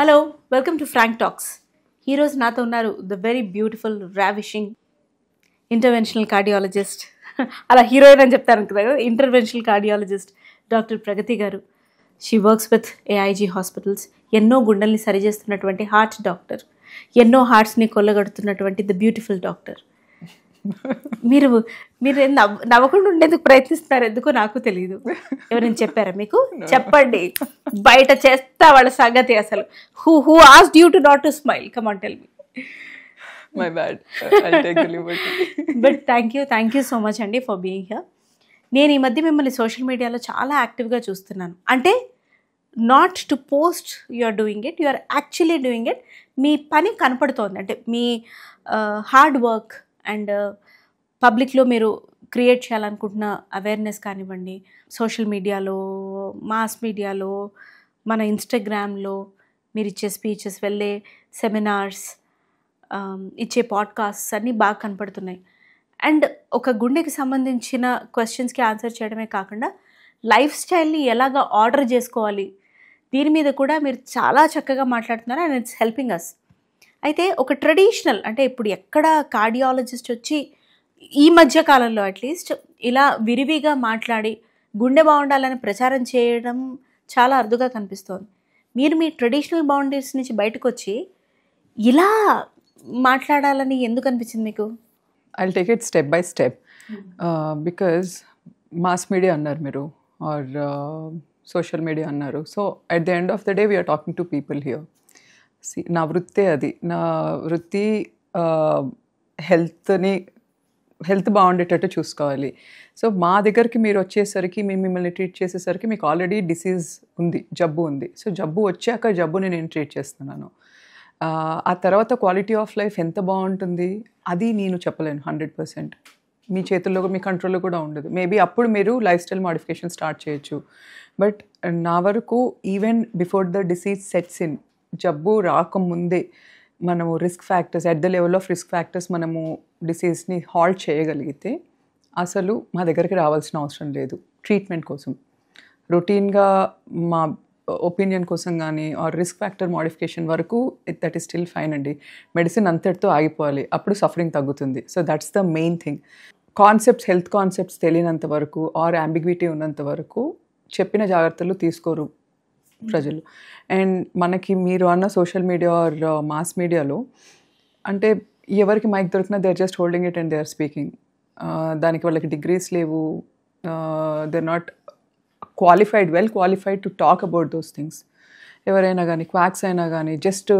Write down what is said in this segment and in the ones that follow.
Hello, welcome to Frank Talks. ఈరోజు నాతో ఉన్నారు the very beautiful ravishing interventional cardiologist, అలా హీరోయిన్ అని చెప్తారు కదా, ఇంటర్వెన్షనల్ కార్డియాలజిస్ట్ డాక్టర్ ప్రగతి గారు. She works with AIG hospitals. ఎన్నో గుండెల్ని సరిచేస్తున్నటువంటి హార్ట్ డాక్టర్, ఎన్నో హార్ట్స్ని కొల్లగొడుతున్నటువంటి ద బ్యూటిఫుల్ డాక్టర్. మీరు మీరు నవ్వకుండా ఉండేందుకు ప్రయత్నిస్తున్నారు, ఎందుకో నాకు తెలియదు. ఎవరైనా చెప్పారా మీకు? చెప్పండి, బయట చేస్తా వాళ్ళ సంగతి. అసలు who asked you to not to smile? Come on, tell me. My bad. I'll take the liberty. But thank you so much అండి ఫర్ బీయింగ్ హియర్. నేను ఈ మధ్య మిమ్మల్ని సోషల్ మీడియాలో చాలా యాక్టివ్గా చూస్తున్నాను. అంటే not to post you are doing it, you are actually doing it. మీ పని కనపడుతోంది, అంటే మీ హార్డ్ వర్క్ అండ్ పబ్లిక్లో మీరు క్రియేట్ చేయాలనుకుంటున్న అవేర్నెస్ కానివ్వండి, సోషల్ మీడియాలో, మాస్ మీడియాలో, మన ఇన్స్టాగ్రామ్లో మీరు ఇచ్చే స్పీచెస్, వెళ్ళే సెమినార్స్, ఇచ్చే పాడ్కాస్ట్స్ అన్నీ బాగా కనపడుతున్నాయి. అండ్ ఒక గుండెకి సంబంధించిన క్వశ్చన్స్కి ఆన్సర్ చేయడమే కాకుండా లైఫ్ స్టైల్ని ఎలాగ ఆర్డర్ చేసుకోవాలి, దీని మీద కూడా మీరు చాలా చక్కగా మాట్లాడుతున్నారు. And it's helping us. అయితే ఒక ట్రెడిషనల్, అంటే ఇప్పుడు ఎక్కడ కార్డియాలజిస్ట్ వచ్చి ఈ మధ్య కాలంలో అట్లీస్ట్ ఇలా విరివిగా మాట్లాడి గుండె బాగుండాలని ప్రచారం చేయడం చాలా అరుదుగా కనిపిస్తోంది. మీరు మీ ట్రెడిషనల్ బౌండరీస్ నుంచి బయటకు వచ్చి ఇలా మాట్లాడాలని ఎందుకు అనిపించింది మీకు? I'll take it step by step. Because mass media annaru మీరు or social media annaru. So at the end of the day we are talking to people here. See, నా వృత్తే అది. నా వృత్తి హెల్త్ బాగుండేటట్టు చూసుకోవాలి. సో మా దగ్గరికి మీరు వచ్చేసరికి, మేము మిమ్మల్ని ట్రీట్ చేసేసరికి మీకు ఆల్రెడీ డిసీజ్ ఉంది, జబ్బు ఉంది. సో జబ్బు వచ్చాక జబ్బుని నేను ట్రీట్ చేస్తున్నాను. ఆ తర్వాత క్వాలిటీ ఆఫ్ లైఫ్ ఎంత బాగుంటుంది అది నేను చెప్పలేను 100%. మీ చేతుల్లో, మీ కంట్రోల్లో కూడా ఉండదు. మేబీ అప్పుడు మీరు లైఫ్ స్టైల్ మోడిఫికేషన్ స్టార్ట్ చేయొచ్చు. బట్ నా వరకు even before the disease sets in, జబ్బు రాకముందే మనము risk factors, at the level of risk factors మనము డిసీజ్ని హాల్ట్ చేయగలిగితే అసలు మా దగ్గరికి రావాల్సిన అవసరం లేదు ట్రీట్మెంట్ కోసం. రొటీన్గా మా ఒపీనియన్ కోసం కానీ ఆర్ రిస్క్ ఫ్యాక్టర్ మోడిఫికేషన్ వరకు దట్ ఈస్ స్టిల్ ఫైన్ అండి. మెడిసిన్ అంతటితో ఆగిపోవాలి, అప్పుడు సఫరింగ్ తగ్గుతుంది. So that's the main thing. Concepts, health concepts తెలియనంత వరకు ఆర్ అంబిగ్విటీ ఉన్నంత వరకు చెప్పిన జాగ్రత్తలు తీసుకోరు ప్రజలు. అండ్ మనకి మీరు అన్న సోషల్ మీడియా ఆర్ మాస్ మీడియాలో అంటే ఎవరికి మైక్ దొరికినా they are just holding it and they are speaking. దానికి వాళ్ళకి డిగ్రీస్ లేవు, they are not well qualified to talk about those things. ఎవరైనా కానీ, క్వాక్స్ అయినా కానీ, జస్ట్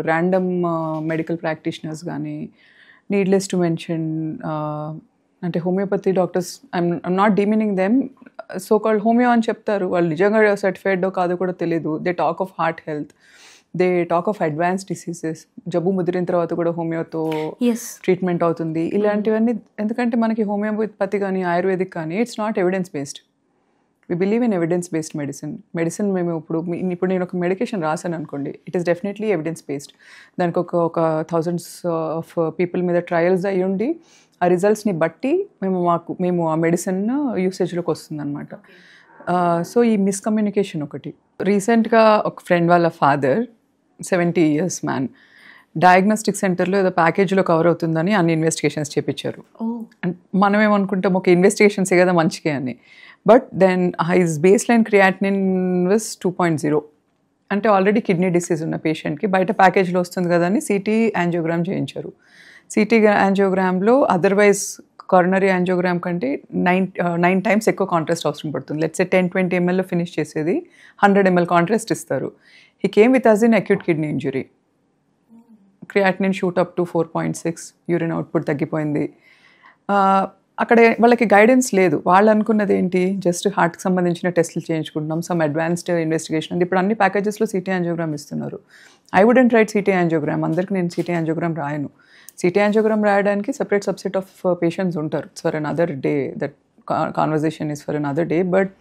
ర్యాండమ్ మెడికల్ ప్రాక్టీషనర్స్ కానీ, నీడ్లెస్ టు మెన్షన్, అంటే homeopathy doctors, I'm not demeaning them, so called homeo అని చెప్తారు. వాళ్ళు నిజంగా సర్టిఫైడ్డో కాదో కూడా తెలియదు. They talk of heart health, they talk of advanced diseases. జబ్బు ముదిరిన తర్వాత కూడా హోమియోతో ట్రీట్మెంట్ అవుతుంది. ఇలాంటివన్నీ ఎందుకంటే మనకి హోమియోపతి కానీ ఆయుర్వేదిక్ కానీ it's not evidence based. We believe in evidence based medicine. మేము ఇప్పుడు నేను ఒక మెడికేషన్ రాశాను అనుకోండి, it is definitely evidence based. దానికి ఒక థౌజండ్స్ ఆఫ్ పీపుల్ మీద ట్రయల్స్ అయ్యి ఉండి ఆ రిజల్ట్స్ని బట్టి మేము ఆ మెడిసిన్ యూసేజ్లోకి వస్తుంది అనమాట. సో ఈ మిస్కమ్యూనికేషన్ ఒకటి. రీసెంట్గా ఒక ఫ్రెండ్ వాళ్ళ ఫాదర్, 70 years మ్యాన్, డయాగ్నోస్టిక్ సెంటర్లో ఏదో ప్యాకేజ్లో కవర్ అవుతుందని అన్ని ఇన్వెస్టిగేషన్స్ చేయించారు. అండ్ మనం ఏమనుకుంటాం, ఒక ఇన్వెస్టిగేషన్సే కదా మంచిగా అని. But then his base line creatinine was 2.0. అంటే ఆల్రెడీ కిడ్నీ డిసీజ్ ఉన్న పేషెంట్కి బయట ప్యాకేజ్లో వస్తుంది కదా అని సిటీ యాంజియోగ్రామ్ చేయించారు. సిటీ యాంజియోగ్రామ్లో అదర్వైజ్ కారోనరీ యాంజియోగ్రామ్ కంటే 9 times ఎక్కువ కాంట్రాస్ట్ అవసరం పడుతుంది. లెట్స్ సే 10-20 ml ఫినిష్ చేసేది 100 ml కాంట్రాస్ట్ ఇస్తారు. He came with us in acute kidney injury. Creatinine shoot up to 4.6, urine output తగ్గిపోయింది. అక్కడ వాళ్ళకి గైడెన్స్ లేదు. వాళ్ళు అనుకున్నది ఏంటి, జస్ట్ హార్ట్కి సంబంధించిన టెస్టులు చేయించుకుంటున్నాం, సమ్ అడ్వాన్స్డ్ ఇన్వెస్టిగేషన్ ఉంది. ఇప్పుడు అన్ని ప్యాకేజెస్లో సిటీ యాంజియోగ్రామ్ ఇస్తున్నారు. I wouldn't right city angiogram. అందరికి నేను సిటీ యాంజియోగ్రామ్ రాయను. సిటీ యాంజియోగ్రామ్ రాయడానికి సెపరేట్ సబ్సెట్ ఆఫ్ పేషెంట్స్ ఉంటారు. For another day, that conversation is for another day. But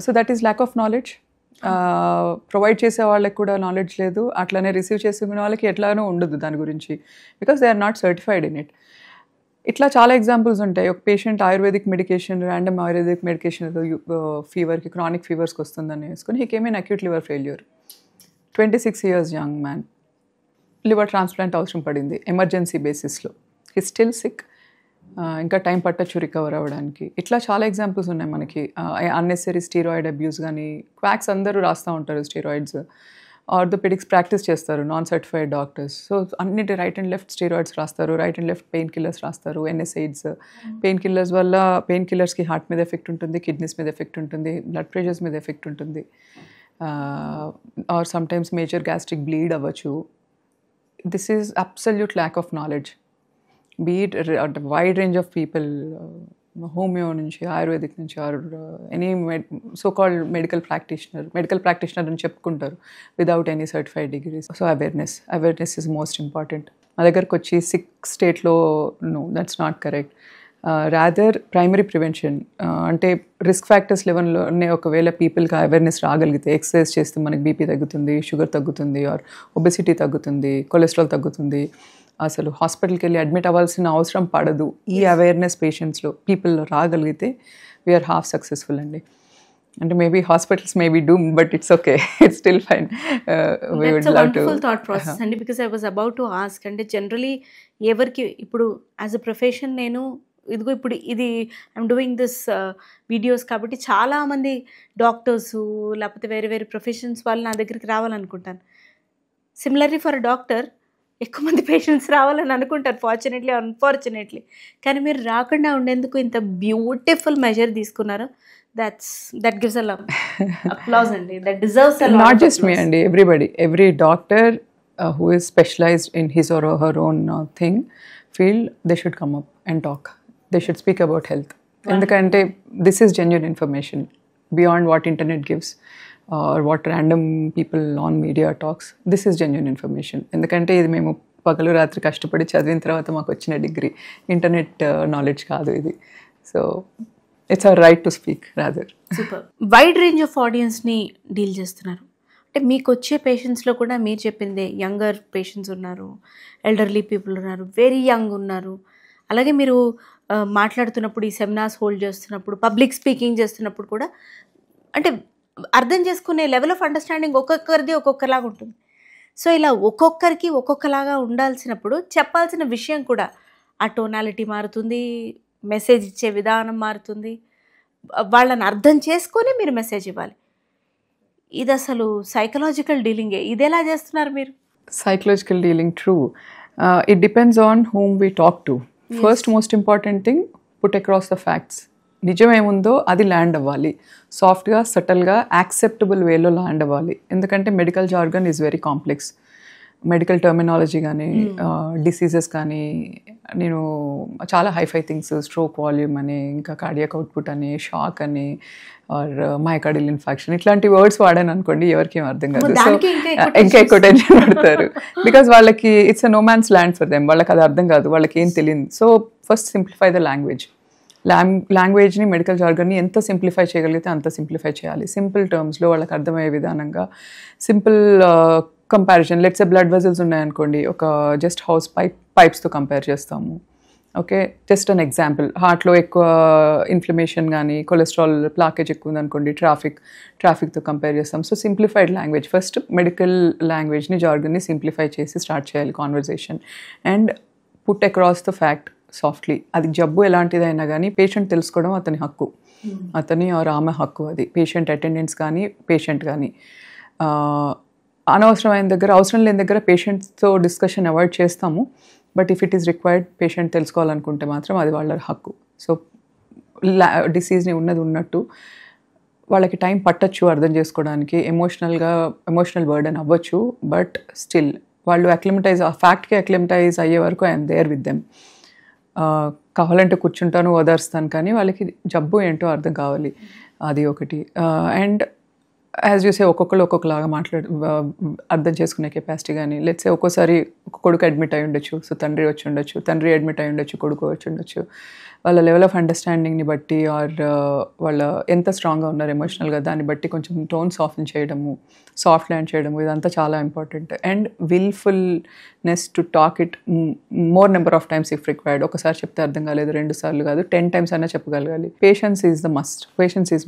so that is lakh of knowledge. Provide చేసే వాళ్ళకి కూడా knowledge లేదు, అట్లనే రిసీవ్ చేసుకునే వాళ్ళకి ఎట్లానో ఉండదు దాని గురించి, because they are not certified in it. ఇట్లా చాలా ఎగ్జాంపుల్స్ ఉంటాయి. ఒక patient ayurvedic medication, random ayurvedic medication ఫీవర్కి, క్రానిక్ ఫీవర్స్కి వస్తుందని వేసుకొని he came in acute liver failure. 26 years young man, liver transplant అవసరం పడింది ఎమర్జెన్సీ బేసిస్లో. He still sick. ఇంకా టైం పట్టచ్చు రికవర్ అవ్వడానికి. ఇట్లా చాలా ఎగ్జాంపుల్స్ ఉన్నాయి మనకి. అన్నెసరీ స్టీరాయిడ్ అబ్యూస్ కానీ, క్వాక్స్ అందరూ రాస్తూ ఉంటారు స్టీరాయిడ్స్. ఆర్థోపెడిక్స్ ప్రాక్టీస్ చేస్తారు నాన్ సర్టిఫైడ్ డాక్టర్స్. సో అన్నిటి రైట్ అండ్ లెఫ్ట్ స్టీరాయిడ్స్ రాస్తారు, right and left pain killers రాస్తారు, ఎన్ఎస్ఐడ్స్. పెయిన్ కిల్లర్స్ వల్ల పెయిన్ కిల్లర్స్కి హార్ట్ మీద ఎఫెక్ట్ ఉంటుంది, కిడ్నీస్ మీద ఎఫెక్ట్ ఉంటుంది, బ్లడ్ ప్రెషర్స్ మీద ఎఫెక్ట్ ఉంటుంది, or sometimes major gastric bleed అవ్వచ్చు. This is absolute lack of knowledge. be it a wide range of people, homeo nunchi, ayurvedic nunchi, or any so-called medical practitioner అని చెప్పుకుంటారు without any certified degrees. So awareness is most important. మా దగ్గరకు వచ్చి sick స్టేట్లో no, that's not correct. Rather primary prevention అంటే risk factors లెవెల్లోనే ఒకవేళ పీపుల్కి awareness రాగలిగితే, exercise చేస్తే మనకి బీపీ తగ్గుతుంది, షుగర్ తగ్గుతుంది, ఆర్ ఒబెసిటీ తగ్గుతుంది, కొలెస్ట్రాల్ తగ్గుతుంది, అసలు హాస్పిటల్కి వెళ్ళి అడ్మిట్ అవ్వాల్సిన అవసరం పడదు. ఈ అవేర్నెస్ పేషెంట్స్లో పీపుల్లో రాగలిగితే వీఆర్ హాఫ్ సక్సెస్ఫుల్ అండి. అంటే maybe hospitals may be doom, but it's okay, it's still fine. That's a wonderful thought process అండి. Because I was about to ask, అంటే జనరలీ ఎవరికి ఇప్పుడు యాజ్ అ ప్రొఫెషన్ నేను ఇదిగో ఇప్పుడు ఇది ఐఎమ్ డూయింగ్ దిస్ వీడియోస్ కాబట్టి చాలామంది డాక్టర్స్ లేకపోతే వేరే వేరే ప్రొఫెషన్స్ వాళ్ళు నా దగ్గరికి రావాలనుకుంటాను. సిమిలర్లీ ఫర్ డాక్టర్ ఎక్కువ మంది పేషెంట్స్ రావాలని అనుకుంటారు, ఫార్చునేట్లీ అన్ఫార్చునేట్లీ. కానీ మీరు రాకుండా ఉండేందుకు ఇంత బ్యూటిఫుల్ మెజర్ తీసుకున్నారు. that gives a lot applause అండి. that deserves a lot. Not just me అండి, every doctor who is specialized in his or her own field, they should come up and talk. They should speak about health. ఎందుకంటే this is genuine information beyond what internet gives or what random people on media talks. This is genuine information. ఎందుకంటే ఇది మేము పగలు రాత్రి కష్టపడి చదివిన తర్వాత మాకు వచ్చిన డిగ్రీ, ఇంటర్నెట్ నాలెడ్జ్ కాదు ఇది. So it's our right to speak rather. Super. Wide range of ఆడియన్స్ని డీల్ చేస్తున్నారు. అంటే మీకు వచ్చే పేషెంట్స్లో కూడా మీరు చెప్పిందే, యంగర్ పేషెంట్స్ ఉన్నారు, ఎల్డర్లీ పీపుల్ ఉన్నారు, వెరీ యంగ్ ఉన్నారు. అలాగే మీరు మాట్లాడుతున్నప్పుడు, ఈ సెమినార్స్ హోల్డ్ చేస్తున్నప్పుడు, పబ్లిక్ స్పీకింగ్ చేస్తున్నప్పుడు కూడా అంటే అర్థం చేసుకునే లెవెల్ ఆఫ్ అండర్స్టాండింగ్ ఒక్కొక్కరిది ఒక్కొక్కలాగా ఉంటుంది. సో ఇలా ఒక్కొక్కరికి ఒక్కొక్కలాగా ఉండాల్సినప్పుడు చెప్పాల్సిన విషయం కూడా ఆ టోనాలిటీ మారుతుంది, మెసేజ్ ఇచ్చే విధానం మారుతుంది, వాళ్ళని అర్థం చేసుకొని మీరు మెసేజ్ ఇవ్వాలి. ఇది అసలు సైకలాజికల్ డీలింగే. ఇది ఎలా చేస్తున్నారు మీరు? Psychological dealing, true. It depends on whom we talk to. First most important thing, put across the facts. నిజం ఏముందో అది ల్యాండ్ అవ్వాలి, సాఫ్ట్గా, సటల్గా, యాక్సెప్టబుల్ వేలో ల్యాండ్ అవ్వాలి. ఎందుకంటే medical jargon is very complex. Medical terminology కానీ, డిసీజెస్ కానీ, నేను చాలా హైఫై థింగ్స్, స్ట్రోక్ వాల్యూమ్ అని, ఇంకా కార్డియాక్ అవుట్పుట్ అని, షాక్ అని, ఆర్ మైకార్డియల్ ఇన్ఫెక్షన్, ఇట్లాంటి వర్డ్స్ వాడాను అనుకోండి, ఎవరికి ఏం అర్థం కాదు. సో ఇంకా ఎక్కువ టెన్షన్ పడతారు. బికాజ్ వాళ్ళకి it's a no man's land for them. వాళ్ళకి అది అర్థం కాదు, వాళ్ళకి ఏం తెలియదు. So first simplify the language. లాంగ్వేజ్ని, మెడికల్ జార్గన్ని ఎంత సింప్లిఫై చేయగలిగితే అంత సింప్లిఫై చేయాలి. సింపుల్ టర్మ్స్లో వాళ్ళకి అర్థమయ్యే విధానంగా, simple comparison. Let's blood vessels ఉన్నాయనుకోండి, ఒక జస్ట్ హౌస్ పైప్స్తో కంపేర్ చేస్తాము. Okay, just an example. హార్ట్లో ఎక్కువ ఇన్ఫ్లమేషన్ కానీ, కొలెస్ట్రాల్ ప్లాకేజ్ ఎక్కువ ఉందనుకోండి, ట్రాఫిక్తో కంపేర్ చేస్తాం. So simplified language. First medical లాంగ్వేజ్ని, జార్గన్ని సింప్లిఫై చేసి స్టార్ట్ చేయాలి conversation. And put across the fact softly. అది జబ్బు ఎలాంటిదైనా కానీ పేషెంట్ తెలుసుకోవడం అతని హక్కు, అతని ఆర్ ఆమె హక్కు. అది పేషెంట్ అటెండెన్స్ కానీ, పేషెంట్ కానీ. అనవసరమైన దగ్గర, అవసరం లేని దగ్గర పేషెంట్స్తో డిస్కషన్ అవాయిడ్ చేస్తాము. But if it is required, patient తెలుసుకోవాలనుకుంటే మాత్రం అది వాళ్ళ హక్కు. సో డిసీజ్ని ఉన్నది ఉన్నట్టు, వాళ్ళకి టైం పట్టచ్చు అర్థం చేసుకోవడానికి, ఎమోషనల్ బర్డెన్ అవ్వచ్చు. బట్ స్టిల్ వాళ్ళు ఆ ఫ్యాక్ట్కి అక్లిమటైజ్ అయ్యే వరకు ఐఎమ్ దేర్ విత్ దెమ్. కావాలంటే కూర్చుంటాను, ఓదార్స్తాను, కానీ వాళ్ళకి జబ్బు ఏంటో అర్థం కావాలి. అది ఒకటి. అండ్ యాజ్ యూ సే, ఒక్కొక్కరు ఒక్కొక్కలాగా అర్థం చేసుకునే కెపాసిటీ కానీ. లెట్స్ సే ఒక్కోసారి ఒక కొడుకు అడ్మిట్ అయి ఉండొచ్చు, సో తండ్రి వచ్చి ఉండొచ్చు, తండ్రి అడ్మిట్ అయి ఉండొచ్చు, కొడుకు వచ్చి ఉండొచ్చు. వాళ్ళ లెవెల్ ఆఫ్ అండర్స్టాండింగ్ని బట్టి, ఆర్ వాళ్ళ ఎంత స్ట్రాంగ్గా ఉన్నారు ఎమోషనల్గా, దాన్ని బట్టి కొంచెం టోన్ సాఫ్ట్ ల్యాండ్ చేయడము, ఇదంతా చాలా important. And wilfulness to talk it more number of times if required. ఒకసారి చెప్తే అర్థం కాలేదు, 2 సార్లు కాదు, 10 times అయినా చెప్పగలగాలి. Patience is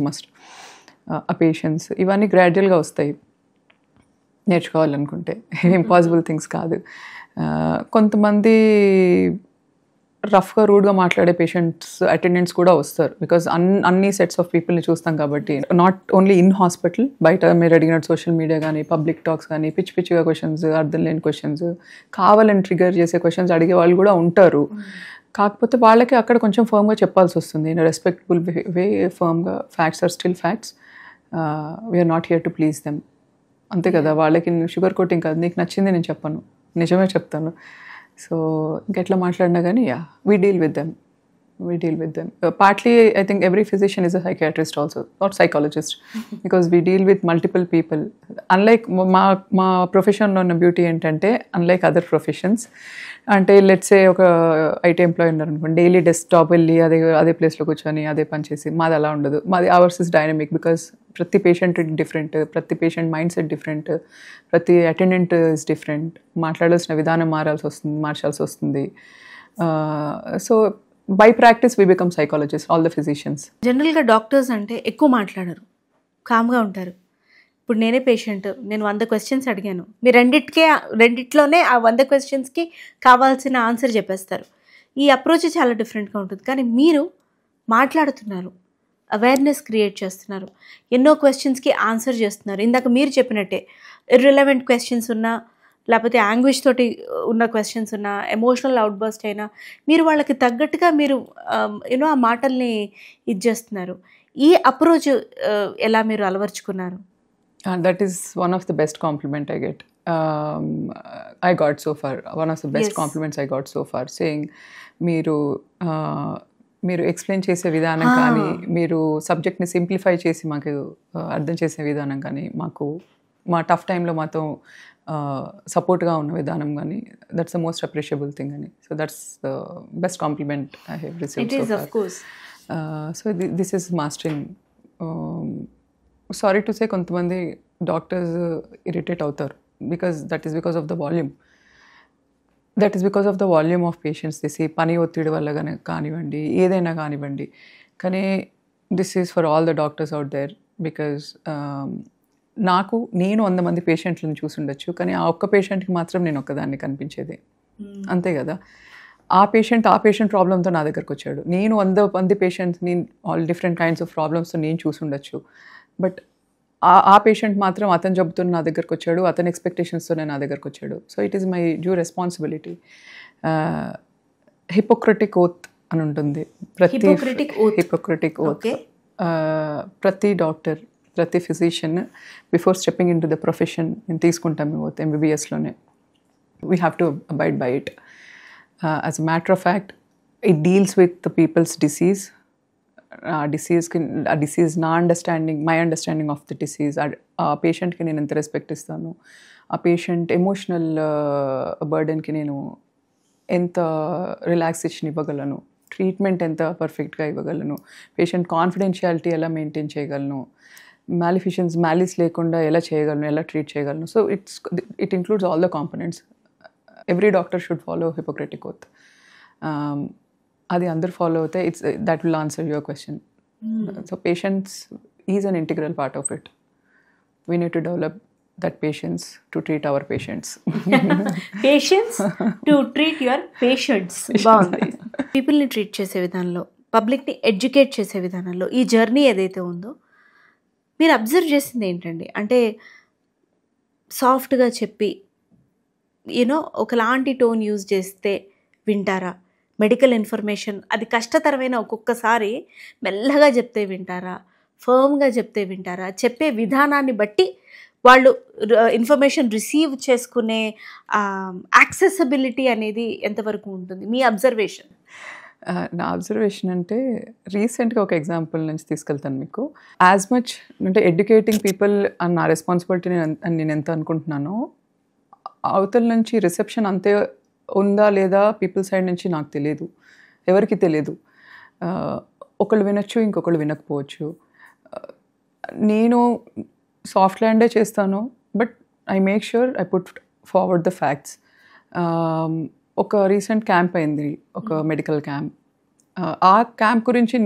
must. ఆ పేషెన్స్, ఇవన్నీ గ్రాడ్యువల్గా వస్తాయి. నేర్చుకోవాలనుకుంటే. ఇంపాసిబుల్ థింగ్స్ కాదు. కొంతమంది రఫ్గా రూడ్గా మాట్లాడే పేషెంట్స్ అటెండెంట్స్ కూడా వస్తారు. బికాజ్ అన్ని సెట్స్ ఆఫ్ పీపుల్ని చూస్తాం కాబట్టి. నాట్ ఓన్లీ ఇన్ హాస్పిటల్, బయట మీరు అడిగినట్టు సోషల్ మీడియా కానీ, పబ్లిక్ టాక్స్ కానీ, పిచ్చి పిచ్చిగా క్వశ్చన్స్, అర్థం లేని క్వశ్చన్స్, కావాలని ట్రిగర్ చేసే క్వశ్చన్స్ అడిగే వాళ్ళు కూడా ఉంటారు. కాకపోతే వాళ్ళకి అక్కడ కొంచెం ఫర్మ్గా చెప్పాల్సి వస్తుంది. ఇన్ రెస్పెక్టబుల్ వే ఫర్మ్గా, facts are still facts, we're not here to please them. అంతే కదా, వాళ్ళకి షుగర్ కోటింగ్ కాదు, నీకు నచ్చింది నేను చెప్పను, నిజమే చెప్తాను. సో ఇంకెట్లా మాట్లాడినా కానీ we deal with them. Partly I think every physician is a psychiatrist also, or psychologist, because we deal with multiple people. Unlike మా ప్రొఫెషన్లో ఉన్న బ్యూటీ ఏంటంటే, unlike other professions, అంటే లెట్స్ సే ఒక ఐటీ ఎంప్లాయీ ఉన్నారు అనుకోండి, డైలీ డెస్క్టాప్ వెళ్ళి అదే ప్లేస్లో కూర్చొని అదే పని చేసి, మాది అలా ఉండదు. మాది అవర్స్ ఇస్ డైనమిక్, బికాస్ ప్రతి పేషెంట్ డిఫరెంట్, ప్రతి పేషెంట్ మైండ్ సెట్ డిఫరెంట్, ప్రతి అటెండెంట్ ఇస్ డిఫరెంట్, మాట్లాడాల్సిన విధానం మార్చాల్సి వస్తుంది. So by practice we become psychologist, all the physicians. జనరల్గా డాక్టర్స్ అంటే ఎక్కువ మాట్లాడరు, కామ్గా ఉంటారు. ఇప్పుడు నేనే పేషెంట్, నేను 100 క్వశ్చన్స్ అడిగాను, మీరు రెండిట్లోనే ఆ 100 క్వశ్చన్స్కి కావాల్సిన ఆన్సర్ చెప్పేస్తారు. ఈ అప్రోచ్ చాలా డిఫరెంట్గా ఉంటుంది. కానీ మీరు మాట్లాడుతున్నారు, అవేర్నెస్ క్రియేట్ చేస్తున్నారు, ఎన్నో క్వశ్చన్స్కి ఆన్సర్ చేస్తున్నారు. ఇందాక మీరు చెప్పినట్టే ఇర్రిలవెంట్ క్వశ్చన్స్ ఉన్నా, లేకపోతే యాంగ్విష్ తోటి ఉన్న క్వశ్చన్స్ ఉన్నా, ఎమోషనల్ అవుట్బర్స్ట్ అయినా, మీరు వాళ్ళకి తగ్గట్టుగా మీరు ఆ మాటల్ని ఇది చేస్తున్నారు. ఈ అప్రోచ్ ఎలా మీరు అలవర్చుకున్నారు? That is one of the best compliment I get. I got so far. One of the best compliments I got so far, saying మీరు ఎక్స్ప్లెయిన్ చేసే విధానం కానీ, మీరు సబ్జెక్ట్ని సింప్లిఫై చేసి మాకు అర్థం చేసే విధానం కానీ, మాకు మా టఫ్ టైంలో మాతో సపోర్ట్గా ఉన్న విధానం కానీ, that's the most appreciable thing అని. So that's the best compliment I have received so far. So this is mastering. Sorry to say, కొంతమంది డాక్టర్స్ ఇరిటేట్ అవుతారు, that is because of the volume of patients. పని ఒత్తిడి వల్ల కానివ్వండి, ఏదైనా కానివ్వండి. కానీ this is for all the doctors out there. Because నేను 100 మంది పేషెంట్లను చూసి ఉండొచ్చు, కానీ ఆ ఒక్క పేషెంట్కి మాత్రం నేను ఒక్కదాన్ని కనిపించేది. అంతే కదా, ఆ పేషెంట్ ప్రాబ్లంతో నా దగ్గరకు వచ్చాడు. నేను 100 మంది పేషెంట్స్ని ఆల్ డిఫరెంట్ కైండ్స్ ఆఫ్ ప్రాబ్లమ్స్తో నేను చూసి ఉండొచ్చు, బట్ ఆ పేషెంట్ మాత్రం అతని జబ్బుతో నా దగ్గరకు వచ్చాడు, అతని ఎక్స్పెక్టేషన్స్తోనే నా దగ్గరకు వచ్చాడు. So it is my due responsibility. Hippocratic oath అని ఉంటుంది, హిపోక్రటిక్ ఓత్. ప్రతి డాక్టర్, ప్రతి physician before stepping in to the profession నేను తీసుకుంటాం మీ ఓత్, MBBSలోనే. We have to abide by it. As a matter of fact, it deals with the people's disease. ఆ disease my understanding of the disease, ఆ పేషెంట్కి నేను ఎంత respect ఇస్తాను, ఆ పేషెంట్ ఎమోషనల్ బర్డెన్కి నేను ఎంత రిలాక్సేషన్ ఇవ్వగలను, ట్రీట్మెంట్ ఎంత పర్ఫెక్ట్గా ఇవ్వగలను, పేషెంట్ కాన్ఫిడెన్షియాలిటీ ఎలా మెయింటైన్ చేయగలను, మ్యాలిస్ లేకుండా ఎలా చేయగలను, ఎలా ట్రీట్ చేయగలను. So it includes all the components. Every doctor should follow Hippocratic oath. అది అందరూ ఫాలో అవుతే that will answer your question. So patients is an integral part of it. We need to develop that patience to treat our patients. Patience to treat your patients. బాగుంది. పీపుల్ని treat చేసే విధానంలో, పబ్లిక్ని educate చేసే విధానంలో ఈ journey ఏదైతే ఉందో మీరు అబ్జర్వ్ చేసింది ఏంటండి? అంటే సాఫ్ట్గా చెప్పి ఒకలాంటి టోన్ యూజ్ చేస్తే వింటారా? మెడికల్ ఇన్ఫర్మేషన్ అది కష్టతరమైన ఒక్కొక్కసారి మెల్లగా చెప్తే వింటారా? ఫర్మ్గా చెప్తే వింటారా? చెప్పే విధానాన్ని బట్టి వాళ్ళు ఇన్ఫర్మేషన్ రిసీవ్ చేసుకునే యాక్సెసిబిలిటీ అనేది ఎంతవరకు ఉంటుంది మీ అబ్జర్వేషన్? నా అబ్జర్వేషన్ అంటే రీసెంట్గా ఒక ఎగ్జాంపుల్ నుంచి తీసుకెళ్తాను మీకు. యాజ్ మచ్ అంటే ఎడ్యుకేటింగ్ పీపుల్ అన్న నా రెస్పాన్సిబిలిటీ నేను ఎంత అనుకుంటున్నానో, అవతల నుంచి రిసెప్షన్ అంతే ఉందా లేదా పీపుల్ సైడ్ నుంచి నాకు తెలియదు, ఎవరికి తెలియదు. ఒకళ్ళు వినొచ్చు, ఇంకొకళ్ళు వినకపోవచ్చు. నేను సాఫ్ట్ ల్యాండే చేస్తాను, but I make sure I put forward the facts. ఒక రీసెంట్ క్యాంప్ అయింది, ఒక మెడికల్ క్యాంప్. ఆ క్యాంప్ గురించి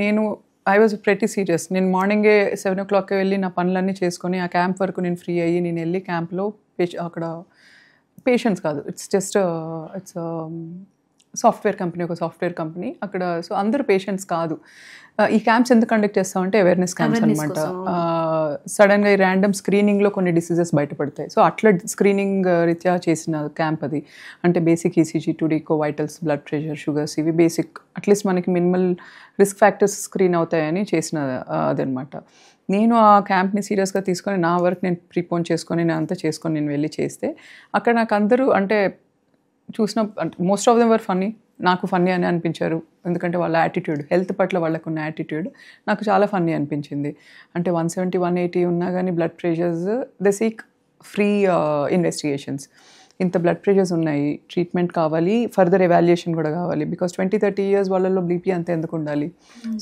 ఐ వాజ్ ప్రెటీ సీరియస్. నేను మార్నింగే 7 o'clock వెళ్ళి నా పనులన్నీ చేసుకొని ఆ క్యాంప్ వరకు నేను ఫ్రీ అయ్యి నేను వెళ్ళి క్యాంప్లో అక్కడ పేషెంట్స్ కాదు, it's just it's software company, ఒక సాఫ్ట్వేర్ కంపెనీ అక్కడ. సో అందరూ పేషెంట్స్ కాదు. ఈ క్యాంప్స్ ఎందుకు కండక్ట్ చేస్తామంటే అవేర్నెస్ క్యాంప్స్ అనమాట. సడన్గా ఈ ర్యాండమ్ స్క్రీనింగ్లో కొన్ని డిసీజెస్ బయటపడతాయి. సో అట్లా స్క్రీనింగ్ రీత్యా చేసిన క్యాంప్ అది. అంటే basic ECG, two D echo, vitals, blood pressure, sugars, ఇవి బేసిక్ అట్లీస్ట్ మనకి మినిమల్ రిస్క్ ఫ్యాక్టర్స్ స్క్రీన్ అవుతాయని చేసిన అదనమాట. నేను ఆ క్యాంప్ని సీరియస్గా తీసుకొని నా వర్క్ నేను ప్రీపోన్ చేసుకొని నేను అంతా చేసుకొని నేను వెళ్ళి చేస్తే అక్కడ నాకు అందరూ అంటే చూసిన most of them were funny. నాకు ఫన్నీ అని అనిపించారు, ఎందుకంటే వాళ్ళ యాటిట్యూడ్, హెల్త్ పట్ల వాళ్ళకున్న యాటిట్యూడ్ నాకు చాలా ఫన్నీ అనిపించింది. అంటే 170, 180 ఉన్నా కానీ blood pressures, they seek free investigations. ఇంత బ్లడ్ ప్రెషర్స్ ఉన్నాయి, ట్రీట్మెంట్ కావాలి, ఫర్దర్ ఎవాల్యుయేషన్ కూడా కావాలి. బికాస్ 20-30 years వాళ్ళలో బీపీ అంత ఎందుకు ఉండాలి?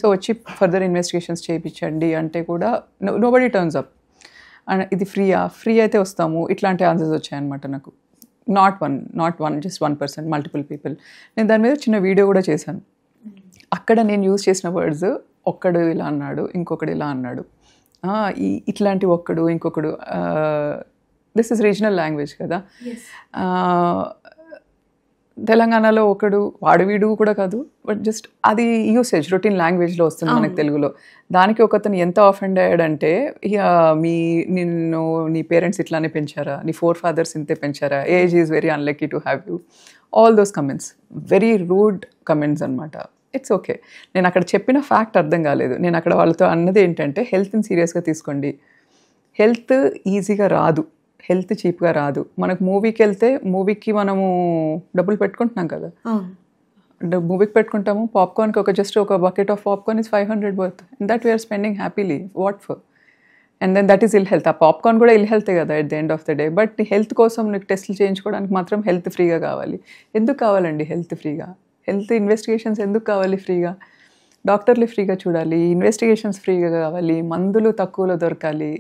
సో వచ్చి ఫర్దర్ ఇన్వెస్టిగేషన్స్ చేయించండి అంటే కూడా నోబడీ టర్న్స్ అప్. అండ్ ఇది ఫ్రీ అయితే వస్తాము, ఇట్లాంటి ఆన్సర్స్ వచ్చాయన్నమాట నాకు. Not one just 1%, multiple people. నేను దాని మీద చిన్న వీడియో కూడా చేశాను. అక్కడ నేను యూజ్ చేసిన వర్డ్స్, ఒక్కడు ఇలా అన్నాడు, ఇంకొకడు ఇలా అన్నాడు, ఇట్లాంటి ఒక్కడు ఇంకొకడు. దిస్ ఇస్ రీజనల్ లాంగ్వేజ్ కదా. తెలంగాణలో ఒకడు, వాడు వీడు కూడా కాదు, బట్ జస్ట్ అది యూసేజ్ రొటీన్ లాంగ్వేజ్లో వస్తుంది మనకు తెలుగులో. దానికి ఒకతను ఎంత ఆఫెండ్ అయ్యాడంటే, నిన్ను నీ పేరెంట్స్ ఇట్లానే పెంచారా, నీ forefathers ఇంతే పెంచారా, age is very unlucky to have you, all those comments, very rude comments అనమాట. It's okay. నేను అక్కడ చెప్పిన ఫ్యాక్ట్ అర్థం కాలేదు. నేను అక్కడ వాళ్ళతో అన్నది ఏంటంటే, హెల్త్ని సీరియస్గా తీసుకోండి. హెల్త్ ఈజీగా రాదు, హెల్త్ చీప్గా రాదు. మనకు మూవీకి వెళ్తే మూవీకి మనము డబ్బులు పెట్టుకుంటున్నాం కదా, మూవీకి పెట్టుకుంటాము. పాప్కార్న్కి జస్ట్ ఒక bucket of popcorn is 500 worth, and that we are spending happily. What for? And then that is ill health. ఆ పాప్కార్న్ కూడా ఇల్ హెల్తే కదా at the end of the day. But health కోసం నీకు టెస్టులు చేయించుకోవడానికి మాత్రం హెల్త్ ఫ్రీగా కావాలి. ఎందుకు కావాలండి హెల్త్ ఫ్రీగా? హెల్త్ ఇన్వెస్టిగేషన్స్ ఎందుకు కావాలి ఫ్రీగా? డాక్టర్లు ఫ్రీగా చూడాలి, ఇన్వెస్టిగేషన్స్ ఫ్రీగా కావాలి, మందులు తక్కువలో దొరకాలి.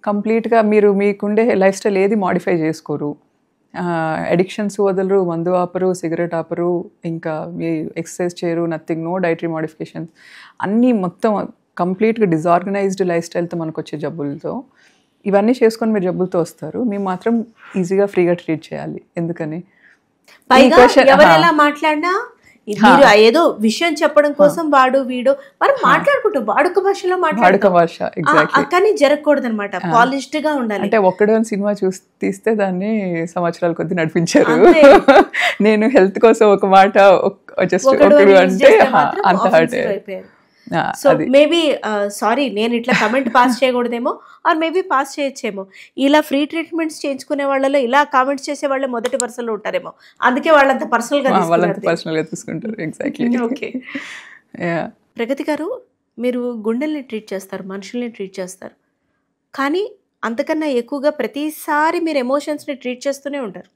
కంప్లీట్గా మీరు మీకుండే లైఫ్ స్టైల్ ఏది మాడిఫై చేసుకోరు, అడిక్షన్స్ వదలరు, మందు ఆపరు, సిగరెట్ ఆపరు, ఇంకా మీ ఎక్సర్సైజ్ చేయరు, నథింగ్, నో డైటరీ మోడిఫికేషన్స్, అన్నీ మొత్తం కంప్లీట్గా డిజార్గనైజ్డ్ లైఫ్ స్టైల్తో మనకు వచ్చే జబ్బులతో. ఇవన్నీ చేసుకొని మీరు జబ్బులతో వస్తారు, మేము మాత్రం ఈజీగా ఫ్రీగా ట్రీట్ చేయాలి. ఎందుకని? ఎవరెలా మాట్లాడినా మీరు ఏదో విషయం చెప్పడం కోసం వాడు వీడు మనం మాట్లాడుకుంటాం వాడుక భాషలో మాట్లాడుకోవాలి, కానీ జరగకూడదు అనమాట. పాలిష్డ్ గా ఉండాలి. అంటే ఒక్కడు సినిమా తీస్తే దాన్ని సంవత్సరాల కొద్ది నడిపించారు. నేను హెల్త్ కోసం ఒక మాట జస్ట్ ఒకడు అంటే అంత హర్ట్ అయ్యారు. సో మేబీ సారీ నేను ఇట్లా కమెంట్ పాస్ చేయకూడదేమో, ఆర్ మేబీ పాస్ చేయొచ్చేమో. ఇలా ఫ్రీ ట్రీట్మెంట్స్ చేయించుకునే వాళ్ళలో ఇలా కామెంట్స్ చేసే వాళ్ళే మొదటి వరుసలో ఉంటారేమో, అందుకే వాళ్ళంత పర్సనల్గా తీసుకుంటారు. ఎగ్జాక్ట్లీ. ఓకే. ప్రగతి గారు, మీరు గుండెల్ని ట్రీట్ చేస్తారు, మనుషుల్ని ట్రీట్ చేస్తారు, కానీ అంతకన్నా ఎక్కువగా ప్రతిసారి మీరు ఎమోషన్స్ని ట్రీట్ చేస్తూనే ఉంటారు.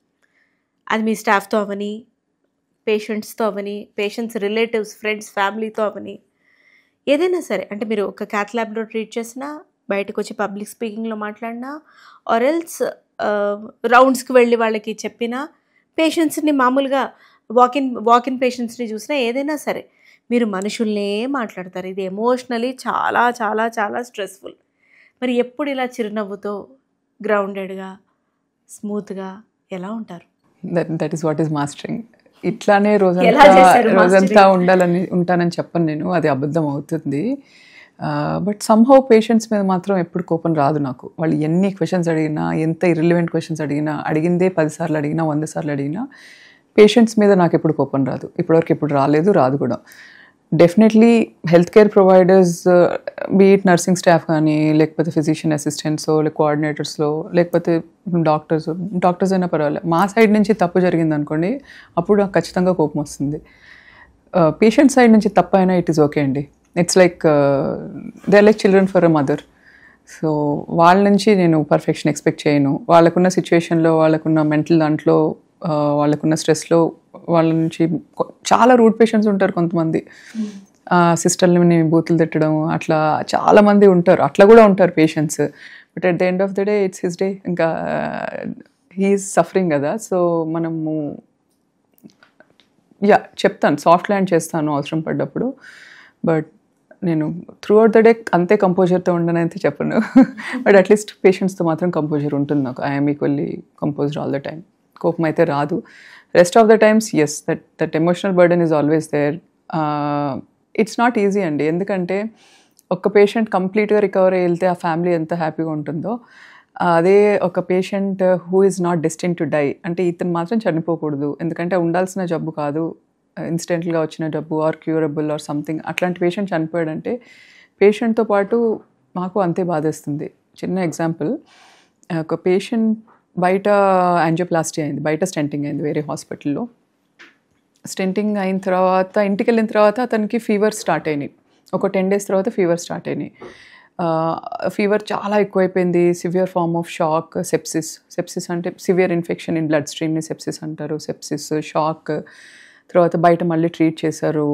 అది మీ స్టాఫ్తో అవని, పేషెంట్స్తో అవని, పేషెంట్స్ రిలేటివ్స్, ఫ్రెండ్స్, ఫ్యామిలీతో అవని, ఏదైనా సరే. అంటే మీరు ఒక క్యాత్ ల్యాబ్లో ట్రీట్ చేసినా, బయటకు వచ్చి పబ్లిక్ స్పీకింగ్లో మాట్లాడినా, ఆర్ ఎల్స్ రౌండ్స్కి వెళ్ళి వాళ్ళకి చెప్పినా, పేషెంట్స్ని మామూలుగా వాకిన్ పేషెంట్స్ని చూసినా, ఏదైనా సరే మీరు మనుషుల్నే మాట్లాడతారు. ఇది ఎమోషనలీ చాలా చాలా చాలా స్ట్రెస్ఫుల్. మరి ఎప్పుడు ఇలా చిరునవ్వుతో గ్రౌండెడ్గా స్మూత్గా ఎలా ఉంటారు? That is what is mastering. ఇట్లానే రోజంతా ఉంటానని చెప్పను నేను, అది అబద్ధం అవుతుంది. బట్ సమ్హౌ పేషెంట్స్ మీద మాత్రం ఎప్పుడు కోపం రాదు నాకు. వాళ్ళు ఎన్ని క్వశ్చన్స్ అడిగినా, ఎంత ఇర్రిలవెంట్ క్వశ్చన్స్ అడిగినా, అడిగిందే 10 సార్లు అడిగినా, 100 సార్లు అడిగినా, పేషెంట్స్ మీద నాకు ఎప్పుడు కోపం రాదు. ఇప్పటివరకు ఎప్పుడు రాలేదు, రాదు కూడా. Definitely health care providers, beat nursing staff కానీ, లేకపోతే ఫిజిషియన్ అసిస్టెంట్స్, లేక కోఆర్డినేటర్స్లో, లేకపోతే డాక్టర్స్ అయినా పర్వాలేదు, మా సైడ్ నుంచి తప్పు జరిగింది అనుకోండి, అప్పుడు నాకు ఖచ్చితంగా కోపం వస్తుంది. పేషెంట్ సైడ్ నుంచి తప్పు అయినా ఇట్ ఈస్ ఓకే అండి. It's like they are like children for a mother. So వాళ్ళ నుంచి నేను పర్ఫెక్షన్ ఎక్స్పెక్ట్ చేయను. వాళ్ళకున్న సిచ్యువేషన్లో, వాళ్ళకున్న మెంటల్ దాంట్లో, వాళ్ళకున్న స్ట్రెస్లో వాళ్ళ నుంచి చాలా రూట్ పేషెంట్స్ ఉంటారు కొంతమంది. సిస్టర్ని బూతులు తిట్టడం అట్లా చాలామంది ఉంటారు, అట్లా కూడా ఉంటారు patients. But at the end of the day it's his day, ఇంకా హీఈస్ సఫరింగ్ కదా. సో మనము చెప్తాను, సాఫ్ట్ ల్యాండ్ చేస్తాను అవసరం పడ్డప్పుడు. బట్ నేను త్రూ అవుట్ ద డే అంతే కంపోజర్తో ఉండనైతే చెప్పను, బట్ అట్లీస్ట్ పేషెంట్స్తో మాత్రం కంపోజర్ ఉంటుంది నాకు. I'm equally composed all the time. కోపం అయితే రాదు. Rest of the times yes, that emotional burden is always there. It's not easy అండి, ఎందుకంటే ఒక పేషెంట్ కంప్లీట్గా రికవర్ అయ్యి వెళ్తే ఆ ఫ్యామిలీ ఎంత హ్యాపీగా ఉంటుందో, అదే ఒక patient who is not destine to die, అంటే ఇతను మాత్రం చనిపోకూడదు, ఎందుకంటే ఉండాల్సిన జబ్బు కాదు, ఇన్సిడెంటల్గా వచ్చిన జబ్బు ఆర్ క్యూరబుల్ ఆర్ సంథింగ్, అట్లాంటి పేషెంట్ చనిపోయాడంటే పేషెంట్తో పాటు మాకు అంతే బాధేస్తుంది. చిన్న ఎగ్జాంపుల్, ఒక పేషెంట్ బయట యాంజియోప్లాస్టీ అయింది, బయట స్టెంటింగ్ అయింది వేరే హాస్పిటల్లో. స్టెంటింగ్ అయిన తర్వాత ఇంటికి వెళ్ళిన తర్వాత అతనికి ఫీవర్ స్టార్ట్ అయినాయి. ఒక 10 days తర్వాత ఫీవర్ స్టార్ట్ అయినాయి. ఫీవర్ చాలా ఎక్కువైపోయింది, severe form of shock, sepsis అంటే సివియర్ ఇన్ఫెక్షన్ ఇన్ బ్లడ్ స్ట్రీమ్ని సెప్సిస్ అంటారు. సెప్సిస్, షాక్, తర్వాత బయట మళ్ళీ ట్రీట్ చేశారు,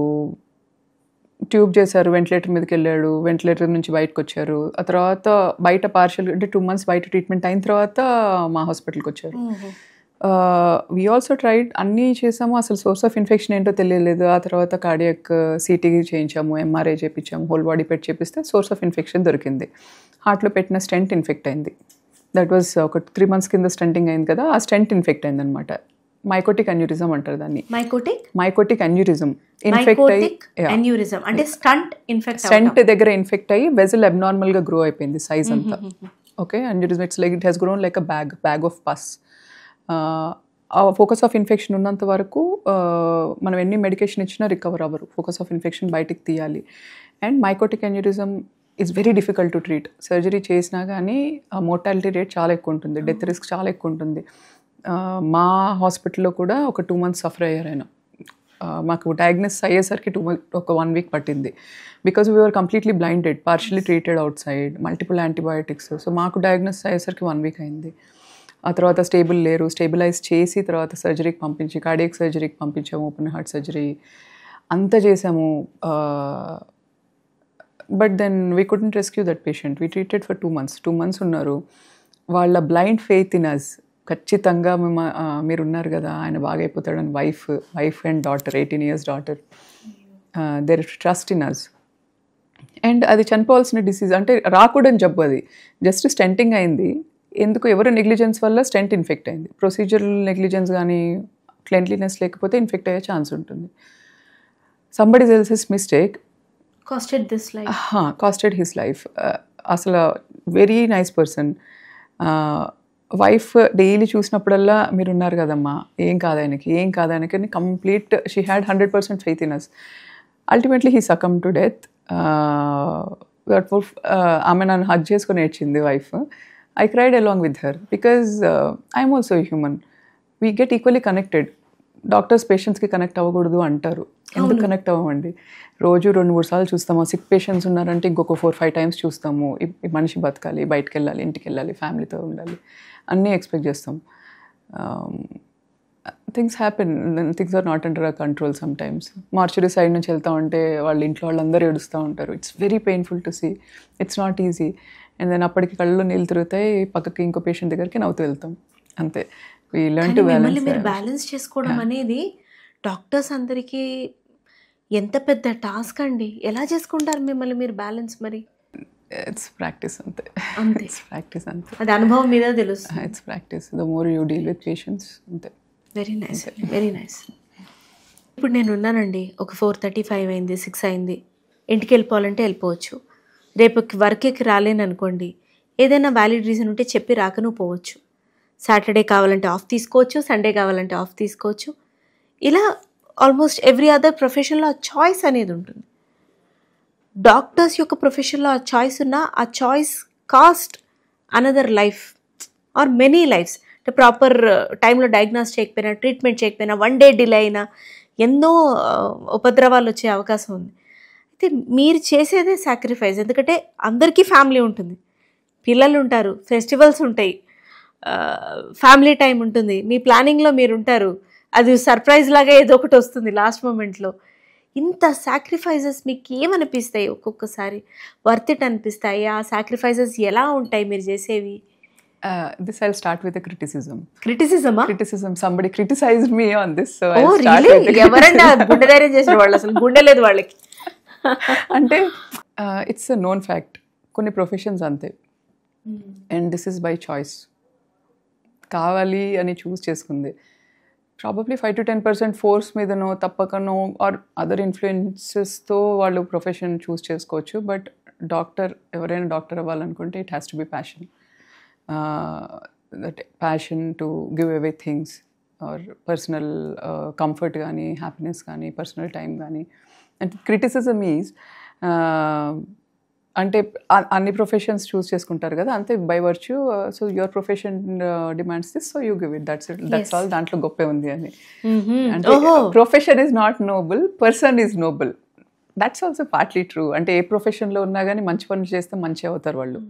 ట్యూబ్ చేశారు, వెంటిలేటర్ మీదకి వెళ్ళాడు, వెంటిలేటర్ నుంచి బయటకు వచ్చారు. ఆ తర్వాత బయట పార్షియల్ అంటే 2 months బయట ట్రీట్మెంట్ అయిన తర్వాత మా హాస్పిటల్కి వచ్చారు. వీ ఆల్సో ట్రైడ్, అన్నీ చేసాము, అసలు సోర్స్ ఆఫ్ ఇన్ఫెక్షన్ ఏంటో తెలియలేదు. ఆ తర్వాత కార్డియాక్ సిటీ చేయించాము, ఎంఆర్ఐ చేయించాము, హోల్ బాడీ పెట్టి చేపిస్తే సోర్స్ ఆఫ్ ఇన్ఫెక్షన్ దొరికింది. హార్ట్లో పెట్టిన స్టెంట్ ఇన్ఫెక్ట్ అయింది. దట్ వాజ్ ఒక 3 months కింద స్టెంటింగ్ అయింది కదా, ఆ స్టెంట్ ఇన్ఫెక్ట్ అయింది అనమాట. మైకోటిక్ అన్యూరిజం అంటారు దాన్ని. మైకోటిక్ అన్యూరిజం ఇన్ఫెక్ట్ అయ్యి, అంటే స్టెంట్ దగ్గర ఇన్ఫెక్ట్ అయ్యి వెజల్ అబ్నార్మల్గా గ్రో అయిపోయింది సైజ్ అంతా. Okay, aneurysm it's like it he's grown like a bag of pus. ఆ ఫోకస్ ఆఫ్ ఇన్ఫెక్షన్ ఉన్నంత వరకు మనం ఎన్ని మెడికేషన్ ఇచ్చినా రికవర్ అవ్వరు, ఫోకస్ ఆఫ్ ఇన్ఫెక్షన్ బయటికి తీయాలి. And mycotic aneurysm is very difficult to treat. Surgery చేసినా కానీ ఆ మోర్టాలిటీ రేట్ చాలా ఎక్కువ ఉంటుంది, డెత్ రిస్క్ చాలా ఎక్కువ ఉంటుంది. మా హాస్పిటల్లో కూడా ఒక 2 months సఫర్ అయ్యారు ఆయన. మాకు డయాగ్నోస్ అయ్యేసరికి 1 week పట్టింది, because we are completely blinded, partially treated outside, multiple antibiotics. So మాకు డయాగ్నోస్ అయ్యేసరికి 1 week అయింది. ఆ తర్వాత స్టేబుల్ లేరు, స్టేబిలైజ్ చేసి తర్వాత సర్జరీకి పంపించి, కార్డియాక్ సర్జరీకి పంపించాము, ఓపెన్ హార్ట్ సర్జరీ అంతా చేసాము. But then we couldn't rescue that patient. We treated for 2 months. 2 months ఉన్నారు. వాళ్ళ బ్లైండ్ ఫెయిత్ ఇన్ అస్, ఖచ్చితంగా మీరు ఉన్నారు కదా ఆయన బాగా అయిపోతాడని, wife and daughter, 18 years daughter, their trust in us. And అది చనిపోవాల్సిన డిసీజ్, అంటే రాకూడని జబ్బు, అది జస్ట్ స్టెంటింగ్ అయింది. ఎందుకు ఎవరు నెగ్లిజెన్స్ వల్ల స్టెంట్ ఇన్ఫెక్ట్ అయింది. ప్రొసీజరల్ నెగ్లిజెన్స్ కానీ క్లెన్లీనెస్ లేకపోతే ఇన్ఫెక్ట్ అయ్యే ఛాన్స్ ఉంటుంది. Somebody else's mistake costed his life. అసలు very nice person. Wife daily చూసినప్పుడల్లా మీరున్నారు కదమ్మా, ఏం కాదాయనకి అని complete she had 100% faith in us. Ultimately he succumb to death. ఆమె నన్ను హగ్ చేసుకొని ఏడ్చింది wife. I cried along with her because I'm also a human. We get equally connected. Doctors పేషెంట్స్కి కనెక్ట్ అవ్వకూడదు అంటారు. ఎందుకు కనెక్ట్ అవ్వమండి? రోజు 2-3 సార్లు చూస్తాము. సిక్ పేషెంట్స్ ఉన్నారంటే ఇంకొక 4-5 times చూస్తాము. ఈ మనిషి బతకాలి, బయటకు వెళ్ళాలి, ఇంటికి వెళ్ళాలి, ఫ్యామిలీతో ఉండాలి, అన్నీ ఎక్స్పెక్ట్ చేస్తాం. Things happen, things are not under our control sometimes. Mortuary side నుంచి వెళ్తూ ఉంటే వాళ్ళ ఇంట్లో వాళ్ళందరూ ఏడుస్తూ ఉంటారు. It's very painful to see. It's not easy. And then అప్పటికి కళ్ళు నీళ్ళు తిరుగుతాయి, పక్కకి ఇంకో పేషెంట్ దగ్గరికి నవ్వుతూ వెళ్తాం, అంతే. We learn to balance. మీరు బ్యాలెన్స్ చేసుకోవడం అనేది డాక్టర్స్ అందరికీ ఎంత పెద్ద టాస్క్ అండి. ఎలా చేసుకుంటారు మిమ్మల్ని మీరు బ్యాలెన్స్? మరి ఇట్స్ ప్రాక్టీస్, అంతే. ఇట్స్ ప్రాక్టీస్, అంతే. అది అనుభవం మీద తెలుస్తుంది. It's practice. The more you deal with patients, అంతే. Very nice, very nice. ఇప్పుడు నేను ఉన్నానండి, ఒక 4:35 అయింది, 6 అయింది, ఇంటికి వెళ్ళిపోవాలంటే వెళ్ళిపోవచ్చు. రేపు వర్క్కి రాలేను అనుకోండి, ఏదైనా వ్యాలిడ్ రీజన్ ఉంటే చెప్పి రాకను పోవచ్చు. సాటర్డే కావాలంటే ఆఫ్ తీసుకోవచ్చు, సండే కావాలంటే ఆఫ్ తీసుకోవచ్చు. ఇలా ఆల్మోస్ట్ ఎవ్రీ అదర్ ప్రొఫెషన్లో ఆ చాయిస్ అనేది ఉంటుంది. డాక్టర్స్ యొక్క ప్రొఫెషన్లో ఆ చాయిస్ ఉన్నా ఆ choice cost another life or many lives. అంటే ప్రాపర్ టైంలో డయాగ్నోస్ చేయకపోయినా, ట్రీట్మెంట్ చేయకపోయినా, 1 day డిలే అయినా ఎన్నో ఉపద్రవాలు వచ్చే అవకాశం ఉంది. అయితే మీరు చేసేదే సాక్రిఫైస్. ఎందుకంటే అందరికీ ఫ్యామిలీ ఉంటుంది, పిల్లలు ఉంటారు, ఫెస్టివల్స్ ఉంటాయి, ఫ్యామిలీ టైం ఉంటుంది, మీ ప్లానింగ్లో మీరు ఉంటారు. అది సర్ప్రైజ్ లాగా ఏదో ఒకటి వస్తుంది లాస్ట్ మూమెంట్లో. ఇంత సాక్రిఫైజెస్ మీకు ఏమనిపిస్తాయి? ఒక్కొక్కసారి వర్త్ ఇట్ అనిపిస్తాయి? ఆ సాక్రిఫైజెస్ ఎలా ఉంటాయి మీరు చేసేవి? This I'll start with a criticism. Criticism? Somebody criticized me on this, so I'll start with the criticism. ఎవరైనా గుండె ధైర్యం చేసిన వాళ్ళు, అసలు గుండె లేదు వాళ్ళకి. అంటే ఇట్స్ అ నోన్ ఫ్యాక్ట్, కొన్ని ప్రొఫెషన్స్ అంతే. And this is by choice, కావాలి అని చూస్ చేసుకుంది. ప్రాబబ్లీ 5 to 10% ఫోర్స్ మీదనో తప్పకనో ఆర్ అదర్ ఇన్ఫ్లుయెన్సెస్తో వాళ్ళు ప్రొఫెషన్ చూస్ చేసుకోవచ్చు. బట్ డాక్టర్, ఎవరైనా డాక్టర్ అవ్వాలనుకుంటే it has to be passion. That passion to give away things are personal comfort కానీ, హ్యాపీనెస్ కానీ, పర్సనల్ టైం కానీ. అండ్ క్రిటిసిజం ఈజ్ అంటే అన్ని ప్రొఫెషన్స్ చూస్ చేసుకుంటారు కదా, అంతే by virtue. So your profession demands this, so you give it, that's all. దాంట్లో గొప్పే ఉంది అని. అంటే profession is not noble, person is noble. That's also partly true. అంటే ఏ ప్రొఫెషన్లో ఉన్నా కానీ మంచి పనులు చేస్తే మంచి అవుతారు వాళ్ళు.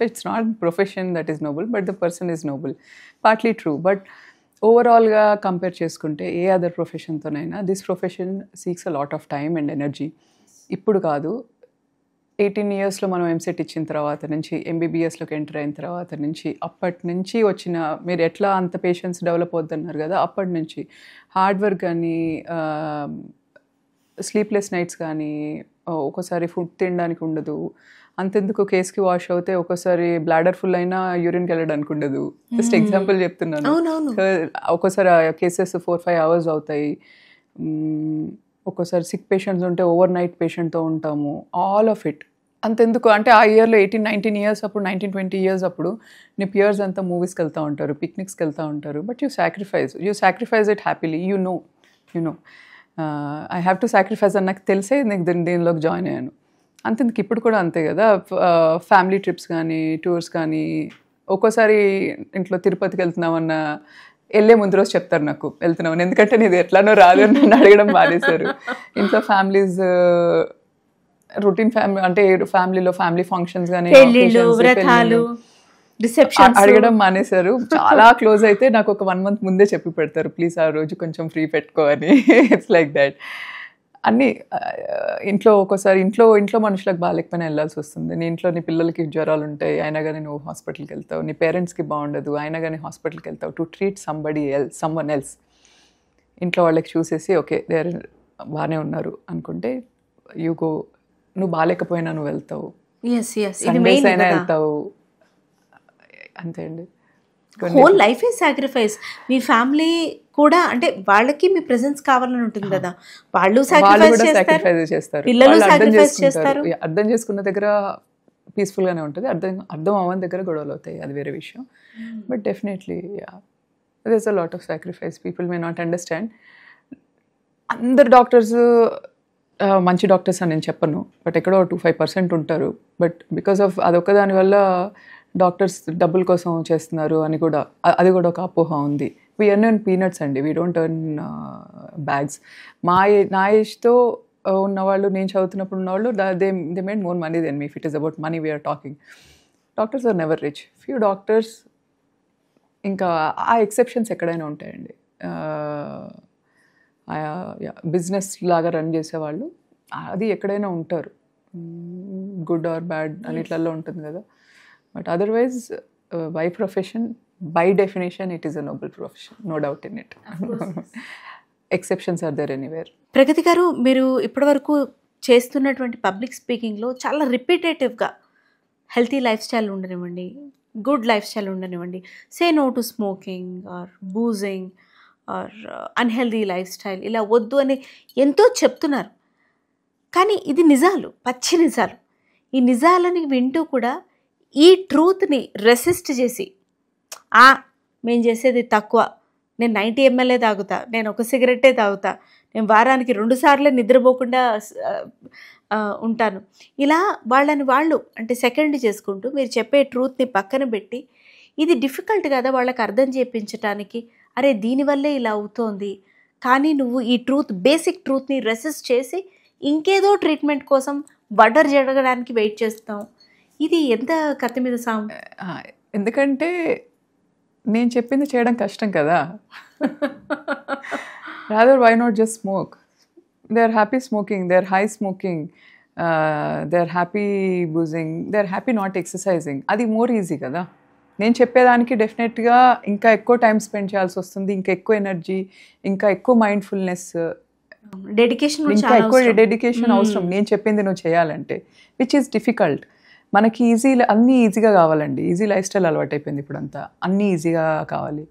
It's not profession that is noble, but the person is noble. Partly true. But ఓవరాల్గా కంపేర్ చేసుకుంటే ఏ అదర్ ప్రొఫెషన్తోనైనా this profession seeks a lot of time and energy. ఇప్పుడు కాదు, 18 yearsలో మనం ఎంసెట్ ఇచ్చిన తర్వాత నుంచి, ఎంబీబీఎస్లోకి ఎంటర్ అయిన తర్వాత నుంచి, అప్పటి నుంచి వచ్చిన, మీరు ఎట్లా అంత పేషెన్స్ డెవలప్ అవుతున్నారు కదా, అప్పటి నుంచి హార్డ్ వర్క్ కానీ, స్లీప్లెస్ నైట్స్ కానీ, ఒక్కోసారి ఫుడ్ తినడానికి ఉండదు. అంతెందుకు కేస్కి వాష్ అవుతే ఒక్కోసారి బ్లాడర్ ఫుల్ అయినా యూరిన్కి వెళ్ళడానికి ఉండదు. జస్ట్ ఎగ్జాంపుల్ చెప్తున్నాను. ఒక్కోసారి కేసెస్ 4-5 hours అవుతాయి. ఒక్కోసారి సిక్ పేషెంట్స్ ఉంటే ఓవర్ నైట్ పేషెంట్తో ఉంటాము. All of it. అంతెందుకు అంటే ఆ ఇయర్లో 18-19 years అప్పుడు, 19-20 years అప్పుడు నీ పియర్స్ అంతా మూవీస్కి వెళ్తూ ఉంటారు, పిక్నిక్స్కి వెళ్తూ ఉంటారు. But you sacrifice it happily. You know I have to sacrifice అని నాకు తెలిసే నీకు దీనిలోకి జాయిన్ అయ్యాను. అంతెందుకు ఇప్పుడు కూడా అంతే కదా. ఫ్యామిలీ ట్రిప్స్ కానీ, టూర్స్ కానీ, ఒక్కోసారి ఇంట్లో తిరుపతికి వెళ్తున్నామన్న వెళ్ళే ముందు రోజు చెప్తారు నాకు వెళ్తున్నామని. ఎందుకంటే నీది ఎట్లానో రాదు అని నన్ను అడగడం మానేశారు. ఇంట్లో ఫ్యామిలీస్ రొటీన్ ఫ్యామిలీ అంటే ఫ్యామిలీలో ఫ్యామిలీ ఫంక్షన్స్ కానీ అడగడం మానేశారు. చాలా క్లోజ్ అయితే నాకు ఒక 1 month ముందే చెప్పి పెడతారు, ప్లీజ్ ఆ రోజు కొంచెం ఫ్రీ పెట్టుకో అని. It's like that. అన్నీ ఇంట్లో ఒక్కోసారి ఇంట్లో మనుషులకు బాగాలేకపోయినా వెళ్ళాల్సి వస్తుంది. నీ ఇంట్లో నీ పిల్లలకి జ్వరాలు ఉంటాయి, అయినా కానీ నువ్వు హాస్పిటల్కి వెళ్తావు. నీ పేరెంట్స్కి బాగుండదు, అయినా కానీ హాస్పిటల్కి వెళ్తావు టు ట్రీట్ సమ్వన్ ఎల్స్. ఇంట్లో వాళ్ళకి చూసేసి ఓకే దే ఆర్ బాగానే ఉన్నారు అనుకుంటే యూ గో. నువ్వు బాగాలేకపోయినా నువ్వు వెళ్తావు, సండేస్ అయినా వెళ్తావు. అంతే అండి. Whole life is sacrifice. Me family కూడా అంటే వాళ్ళకి మీ ప్రెసెన్స్ కావాలని ఉంటుంది కదా, వాళ్ళు సాక్రిఫైస్ చేస్తారు, పిల్లలు సాక్రిఫైస్ చేస్తారు. అర్థం చేసుకున్న దగ్గర పీస్ఫుల్గానే ఉంటుంది, అర్థం అవ్వని దగ్గర గొడవలు అవుతాయి, అది వేరే విషయం. But definitely there's a lot of sacrifice. People may not understand. అందరు డాక్టర్స్ మంచి డాక్టర్స్ అని నేను చెప్పను, బట్ ఎక్కడో 2-5% ఉంటారు. బట్ బికాస్ ఆఫ్ అదొక దానివల్ల డాక్టర్స్ డబ్బుల కోసం చేస్తున్నారు అని కూడా, అది కూడా ఒక అపోహ ఉంది. వీ ఎర్న్ పీనట్స్ అండి, వీ డోంట్ ఎర్న్ బ్యాగ్స్. నా ఏజ్తో ఉన్నవాళ్ళు, నేను చదువుతున్నప్పుడు ఉన్నవాళ్ళు they made more money than me. If it is about money we are talking. Doctors are never rich. Few doctors, ఇంకా ఆ ఎక్సెప్షన్స్ ఎక్కడైనా ఉంటాయండి. బిజినెస్ లాగా రన్ చేసేవాళ్ళు అది ఎక్కడైనా ఉంటారు, గుడ్ ఆర్ బ్యాడ్ అన్నిట్లలో ఉంటుంది కదా. But otherwise by profession, by definition it is a noble profession, no doubt in it. Exceptions are there anywhere. Pragati గారు, మీరు ఇప్పటివరకు చేస్తున్నటువంటి పబ్లిక్ స్పీకింగ్లో చాలా రిపీటేటివ్గా హెల్తీ లైఫ్ స్టైల్ ఉండనివ్వండి, గుడ్ లైఫ్ స్టైల్ ఉండనివ్వండి, say no to smoking or boozing or unhealthy lifestyle, ఇలా వద్దు అని ఎంతో చెప్తున్నారు. కానీ ఇది నిజాలు, పచ్చి నిజాలు. ఈ నిజాలని వింటూ కూడా ఈ ట్రూత్ని రెసిస్ట్ చేసి, మేము చేసేది తక్కువ, నేను 90 ml తాగుతా, నేను 1 cigarette తాగుతా, నేను వారానికి 2 సార్లు నిద్రపోకుండా ఉంటాను, ఇలా వాళ్ళు అంటే సెకండ్ చేసుకుంటూ మీరు చెప్పే ట్రూత్ని పక్కన పెట్టి, ఇది డిఫికల్ట్ కదా వాళ్ళకి అర్థం చేయించడానికి, అరే దీనివల్లే ఇలా అవుతోంది, కానీ నువ్వు ఈ ట్రూత్, బేసిక్ ట్రూత్ని రెసిస్ట్ చేసి ఇంకేదో ట్రీట్మెంట్ కోసం బర్డర్ జరగడానికి వెయిట్ చేస్తాం. ఇది ఎంత కత్తి మీద సాము. ఎందుకంటే నేను చెప్పింది చేయడం కష్టం కదా. Rather why not just smoke. They are happy smoking, they are high smoking, they are happy boozing, they are happy not exercising. అది మోర్ ఈజీ కదా. నేను చెప్పేదానికి డెఫినెట్గా ఇంకా ఎక్కువ టైం స్పెండ్ చేయాల్సి వస్తుంది, ఇంకా ఎక్కువ ఎనర్జీ, ఇంకా ఎక్కువ మైండ్ఫుల్నెస్, డెడికేషన్ ఇంకా ఎక్కువ డెడికేషన్ అవసరం నేను చెప్పింది నువ్వు చేయాలంటే, విచ్ ఈస్ డిఫికల్ట్. మనకి అన్నీ ఈజీగా కావాలండి. ఈజీ లైఫ్ స్టైల్ అలవాటు అయిపోయింది ఇప్పుడంతా. అన్నీ ఈజీగా కావాలి.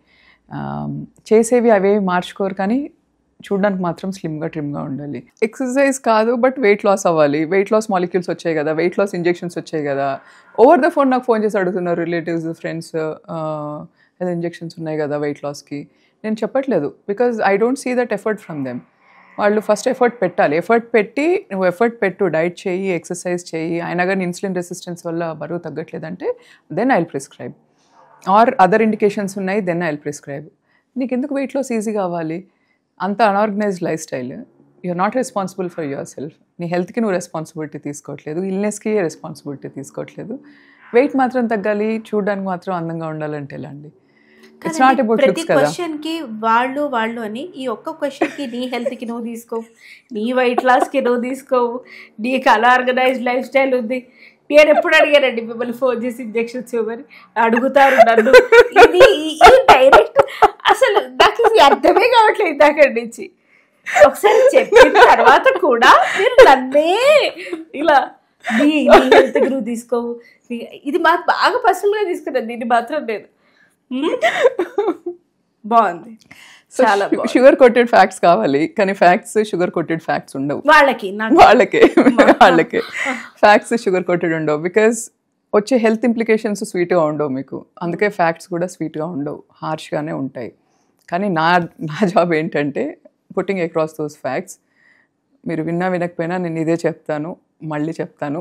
చేసేవి అవేవి మార్చుకోరు, కానీ చూడడానికి మాత్రం స్లిమ్గా ట్రిమ్గా ఉండాలి. ఎక్సర్సైజ్ కాదు, బట్ వెయిట్ లాస్ అవ్వాలి. వెయిట్ లాస్ మాలిక్యూల్స్ వచ్చాయి కదా, వెయిట్ లాస్ ఇంజెక్షన్స్ వచ్చాయి కదా. ఓవర్ ద ఫోన్ నాకు ఫోన్ చేసి అడుగుతున్నారు రిలేటివ్స్, ఫ్రెండ్స్, ఏదో ఇంజెక్షన్స్ ఉన్నాయి కదా వెయిట్ లాస్కి. నేను చెప్పట్లేదు, because I don't see that effort from them. వాళ్ళు ఫస్ట్ ఎఫర్ట్ పెట్టాలి. ఎఫర్ట్ పెట్టి నువ్వు ఎఫర్ట్ పెట్టు, డైట్ చేయి, ఎక్సర్సైజ్ చేయి, అయినా కానీ ఇన్సులిన్ రెసిస్టెన్స్ వల్ల బరువు తగ్గట్లేదంటే then I will prescribe. Or other indications ఉన్నాయి, దెన్ ఐ విల్ ప్రిస్క్రైబ్. నీకు ఎందుకు వెయిట్ లాస్ ఈజీ కావాలి? అంత unorganised lifestyle. You're not responsible for yourself. నీ హెల్త్కి నువ్వు రెస్పాన్సిబిలిటీ తీసుకోవట్లేదు, ఇల్నెస్కి రెస్పాన్సిబిలిటీ తీసుకోవట్లేదు. వెయిట్ మాత్రం తగ్గాలి, చూడడానికి మాత్రం అందంగా ఉండాలంటే ఎలా అండి? ఇట్స్ నాట్ అబౌట్ లుక్స్ కదా. క్వశ్చన్కి వాళ్ళు అని ఈ ఒక్క క్వశ్చన్కి నీ హెల్త్కి నువ్వు తీసుకోవు, నీ వెయిట్ లాస్కి నువ్వు తీసుకోవు, నీకు అన్ఆర్గనైజ్డ్ లైఫ్ స్టైల్ ఉంది. నేను ఎప్పుడు అడిగానండి మిమ్మల్ని ఫోన్ చేసి ఇంజెక్షన్స్ ఇవ్వమని? అడుగుతారు నన్ను. ఇది డైరెక్ట్ అసలు నాకు ఇది అర్థమే కావట్లేదు ఇందాక నుంచి. ఒకసారి చెప్పిన తర్వాత కూడా మీరు నన్నే ఇలా నీ హెల్త్కి నువ్వు తీసుకోవు. ఇది మాకు బాగా పర్సనల్గా తీసుకున్నాను, దీన్ని మాత్రం నేను. బాగుంది, చాలా షుగర్ కోటెడ్ ఫ్యాక్ట్స్ కావాలి, కానీ ఫ్యాక్ట్స్ షుగర్ కోటెడ్ ఫ్యాక్ట్స్ ఉండవు. వాళ్ళకే ఫ్యాక్ట్స్ షుగర్ కోటెడ్ ఉండవు, బికాస్ వచ్చే హెల్త్ ఇంప్లికేషన్స్ స్వీట్గా ఉండవు మీకు. అందుకే ఫ్యాక్ట్స్ కూడా స్వీట్గా ఉండవు, హార్ష్గానే ఉంటాయి. కానీ నా జాబ్ ఏంటంటే పుట్టింగ్ అక్రాస్ దోస్ ఫ్యాక్ట్స్. మీరు విన్నా వినకపోయినా నేను ఇదే చెప్తాను, మళ్ళీ చెప్తాను.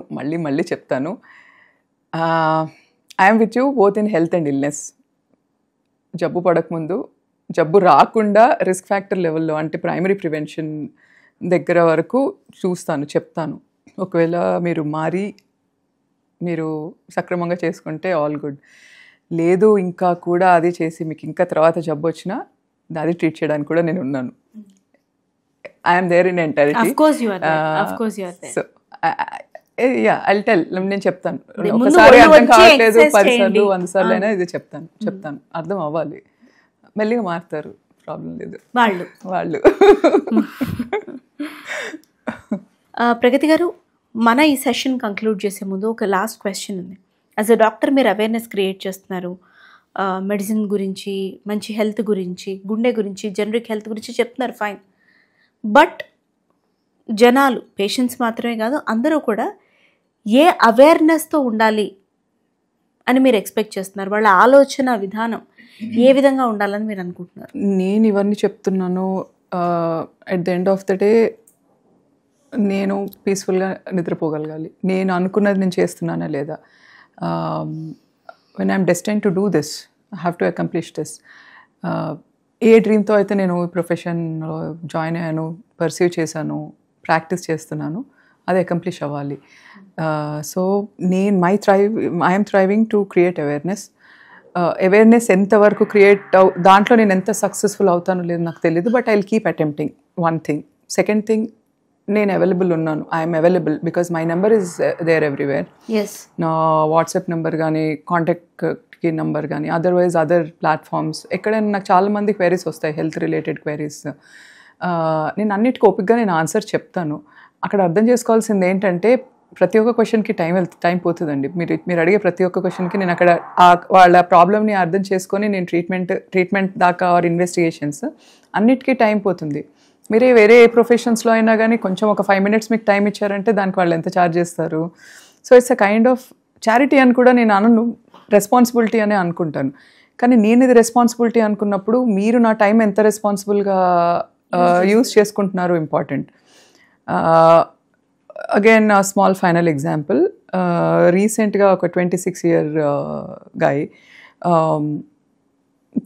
I'm with you both in health and illness. జబ్బు పడకముందు, జబ్బు రాకుండా రిస్క్ ఫ్యాక్టర్ లెవెల్లో, అంటే ప్రైమరీ ప్రివెన్షన్ దగ్గర వరకు చెప్తాను. ఒకవేళ మీరు సక్రమంగా చేసుకుంటే ఆల్ గుడ్. లేదు ఇంకా కూడా అది చేసి మీకు ఇంకా తర్వాత జబ్బు వచ్చినా అది ట్రీట్ చేయడానికి కూడా నేను ఉన్నాను. I'm there in entirety. So I'll tell, నేను చెప్తాను. ఒకసారి అర్థం కావట్లేదు, 10 సార్లు 100 సార్లు అయినా ఇది చెప్తాను. అర్థం అవ్వాలి, మెల్లిగా మారుతారు, ప్రాబ్లం లేదు వాళ్ళు. ప్రగతి గారు, మన ఈ సెషన్ కంక్లూడ్ చేసే ముందు ఒక లాస్ట్ క్వశ్చన్ ఉంది. యాజ్ అ డాక్టర్ మీరు అవేర్నెస్ క్రియేట్ చేస్తున్నారు, మెడిసిన్ గురించి, మంచి హెల్త్ గురించి, గుండె గురించి, జనరిక్ హెల్త్ గురించి చెప్తున్నారు, ఫైన్. బట్ జనాలు, పేషెంట్స్ మాత్రమే కాదు, అందరూ కూడా ఏ అవేర్నెస్తో ఉండాలి అని మీరు ఎక్స్పెక్ట్ చేస్తున్నారు? వాళ్ళ ఆలోచన విధానం ఏ విధంగా ఉండాలని మీరు అనుకుంటున్నారు? నేను ఇవన్నీ చెప్తున్నాను, at the end of the day నేను పీస్ఫుల్గా నిద్రపోగలగాలి. నేను అనుకున్నది నేను చేస్తున్నానా లేదా? When I'm destine to do this, I have to accomplish this. ఏ డ్రీమ్తో అయితే నేను ఈ ప్రొఫెషన్లో జాయిన్ అయ్యాను, పర్సీవ్ చేశాను, ప్రాక్టీస్ చేస్తున్నాను, అది అకంప్లిష్ అవ్వాలి. So I'm thriving to create awareness. Awareness ఎంతవరకు దాంట్లో నేను ఎంత సక్సెస్ఫుల్ అవుతానో లేదు నాకు తెలియదు, but I will keep attempting. One thing. Second thing, నేను అవైలబుల్ ఉన్నాను. I'm available because my number is there everywhere. నా వాట్సాప్ నెంబర్ కానీ, కాంటాక్ట్కి నెంబర్ కానీ, అదర్వైజ్ అదర్ ప్లాట్ఫామ్స్ ఎక్కడైనా నాకు చాలామంది క్వైరీస్ వస్తాయి, హెల్త్ రిలేటెడ్ క్వైరీస్. నేను అన్నిటికీ ఓపికగా నేను ఆన్సర్ చెప్తాను. అక్కడ అర్థం చేసుకోవాల్సింది ఏంటంటే, ప్రతి ఒక్క క్వశ్చన్కి టైం పోతుందండి. మీరు అడిగే ప్రతి ఒక్క క్వశ్చన్కి నేను అక్కడ వాళ్ళ ప్రాబ్లమ్ని అర్థం చేసుకొని నేను ట్రీట్మెంట్ దాకా ఆర్ ఇన్వెస్టిగేషన్స్ అన్నిటికీ టైం పోతుంది. మీరే వేరే ఏ ప్రొఫెషన్స్లో అయినా కానీ కొంచెం ఒక 5 minutes మీకు టైం ఇచ్చారంటే దానికి వాళ్ళు ఎంత ఛార్జ్ చేస్తారు? So it's a kind of charity అని కూడా నేను అనను, రెస్పాన్సిబిలిటీ అనే అనుకుంటాను. కానీ నేను ఇది రెస్పాన్సిబిలిటీ అనుకున్నప్పుడు మీరు నా టైం ఎంత రెస్పాన్సిబుల్గా యూస్ చేసుకుంటున్నారు important. Again small final example. రీసెంట్గా ఒక 26-year guy,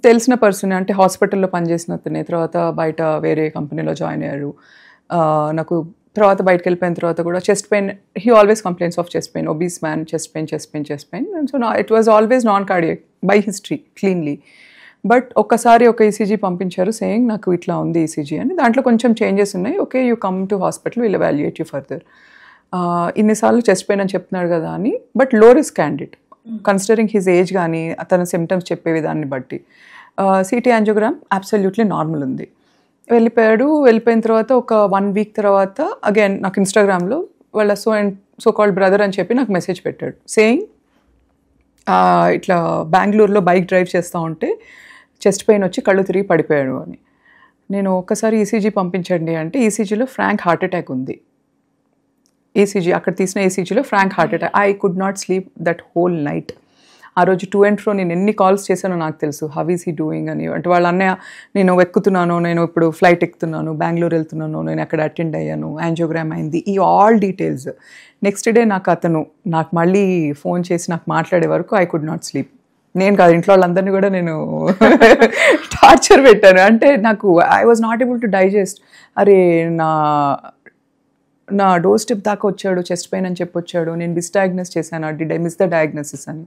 తెలిసిన పర్సన్, అంటే హాస్పిటల్లో పనిచేసిన అతనే, తర్వాత బయట వేరే కంపెనీలో జాయిన్ అయ్యారు. నాకు తర్వాత బయటకు వెళ్ళిపోయిన తర్వాత కూడా chest pain, he always complaints of chest pain, obese man, chest pain. So it was always non cardiac by history cleanly. But ఒక్కసారి ఒక ఈసీజీ పంపించారు సేయింగ్ నాకు ఇట్లా ఉంది ఈసీజీ అని, దాంట్లో కొంచెం చేంజెస్ ఉన్నాయి, okay you come to hospital, will evaluate you further. ఇన్నిసార్లు చెస్ట్ పెయిన్ అని చెప్తున్నాడు కదా అని, బట్ లో risk candidate considering his age కానీ అతని సిమ్టమ్స్ చెప్పే విధాన్ని బట్టి. సిటీ యాంజియోగ్రామ్ అబ్సల్యూట్లీ నార్మల్ ఉంది. వెళ్ళిపోయిన తర్వాత ఒక 1 వీక్ తర్వాత అగైన్ నాకు ఇన్స్టాగ్రామ్లో వాళ్ళ సో కాల్డ్ బ్రదర్ అని చెప్పి నాకు మెసేజ్ పెట్టాడు సేయింగ్ ఇట్లా బెంగళూరులో బైక్ డ్రైవ్ చేస్తూ ఉంటే చెస్ట్ పెయిన్ వచ్చి కళ్ళు తిరిగి పడిపోయాడు అని. నేను ఒక్కసారి ఈసీజీ పంపించండి అంటే ఈసీజీలో ఫ్రాంక్ హార్ట్ అటాక్ ఉంది. ఈసీజీ అక్కడ తీసిన ఈసీజీలో frank heart attack. I could not sleep that whole night. ఆ రోజు టు అండ్ ఫ్రో నేను ఎన్ని కాల్స్ చేశానో నాకు తెలుసు. హౌ ఈస్ హీ డూయింగ్ అని. అంటే వాళ్ళ అన్నయ్య నేను ఎక్కుతున్నాను, నేను ఇప్పుడు ఫ్లైట్ ఎక్కుతున్నాను, బెంగళూరు వెళ్తున్నాను, నేను అక్కడ అటెండ్ అయ్యాను, యాంజియోగ్రామ్ అయింది, ఈ ఆల్ డీటెయిల్స్. నెక్స్ట్ డే నాకు మళ్ళీ ఫోన్ చేసి నాకు మాట్లాడే వరకు ఐ కుడ్ నాట్ స్లీప్. నేను కాదు, ఇంట్లో వాళ్ళందరినీ కూడా నేను టార్చర్ పెట్టాను. అంటే నాకు I was not able to digest. అరే నా డోర్ స్టెప్ దాకా వచ్చాడు, చెస్ట్ పెయిన్ అని చెప్పి వచ్చాడు, నేను మిస్డయాగ్నోస్ చేశాను, did I miss the diagnosis అని.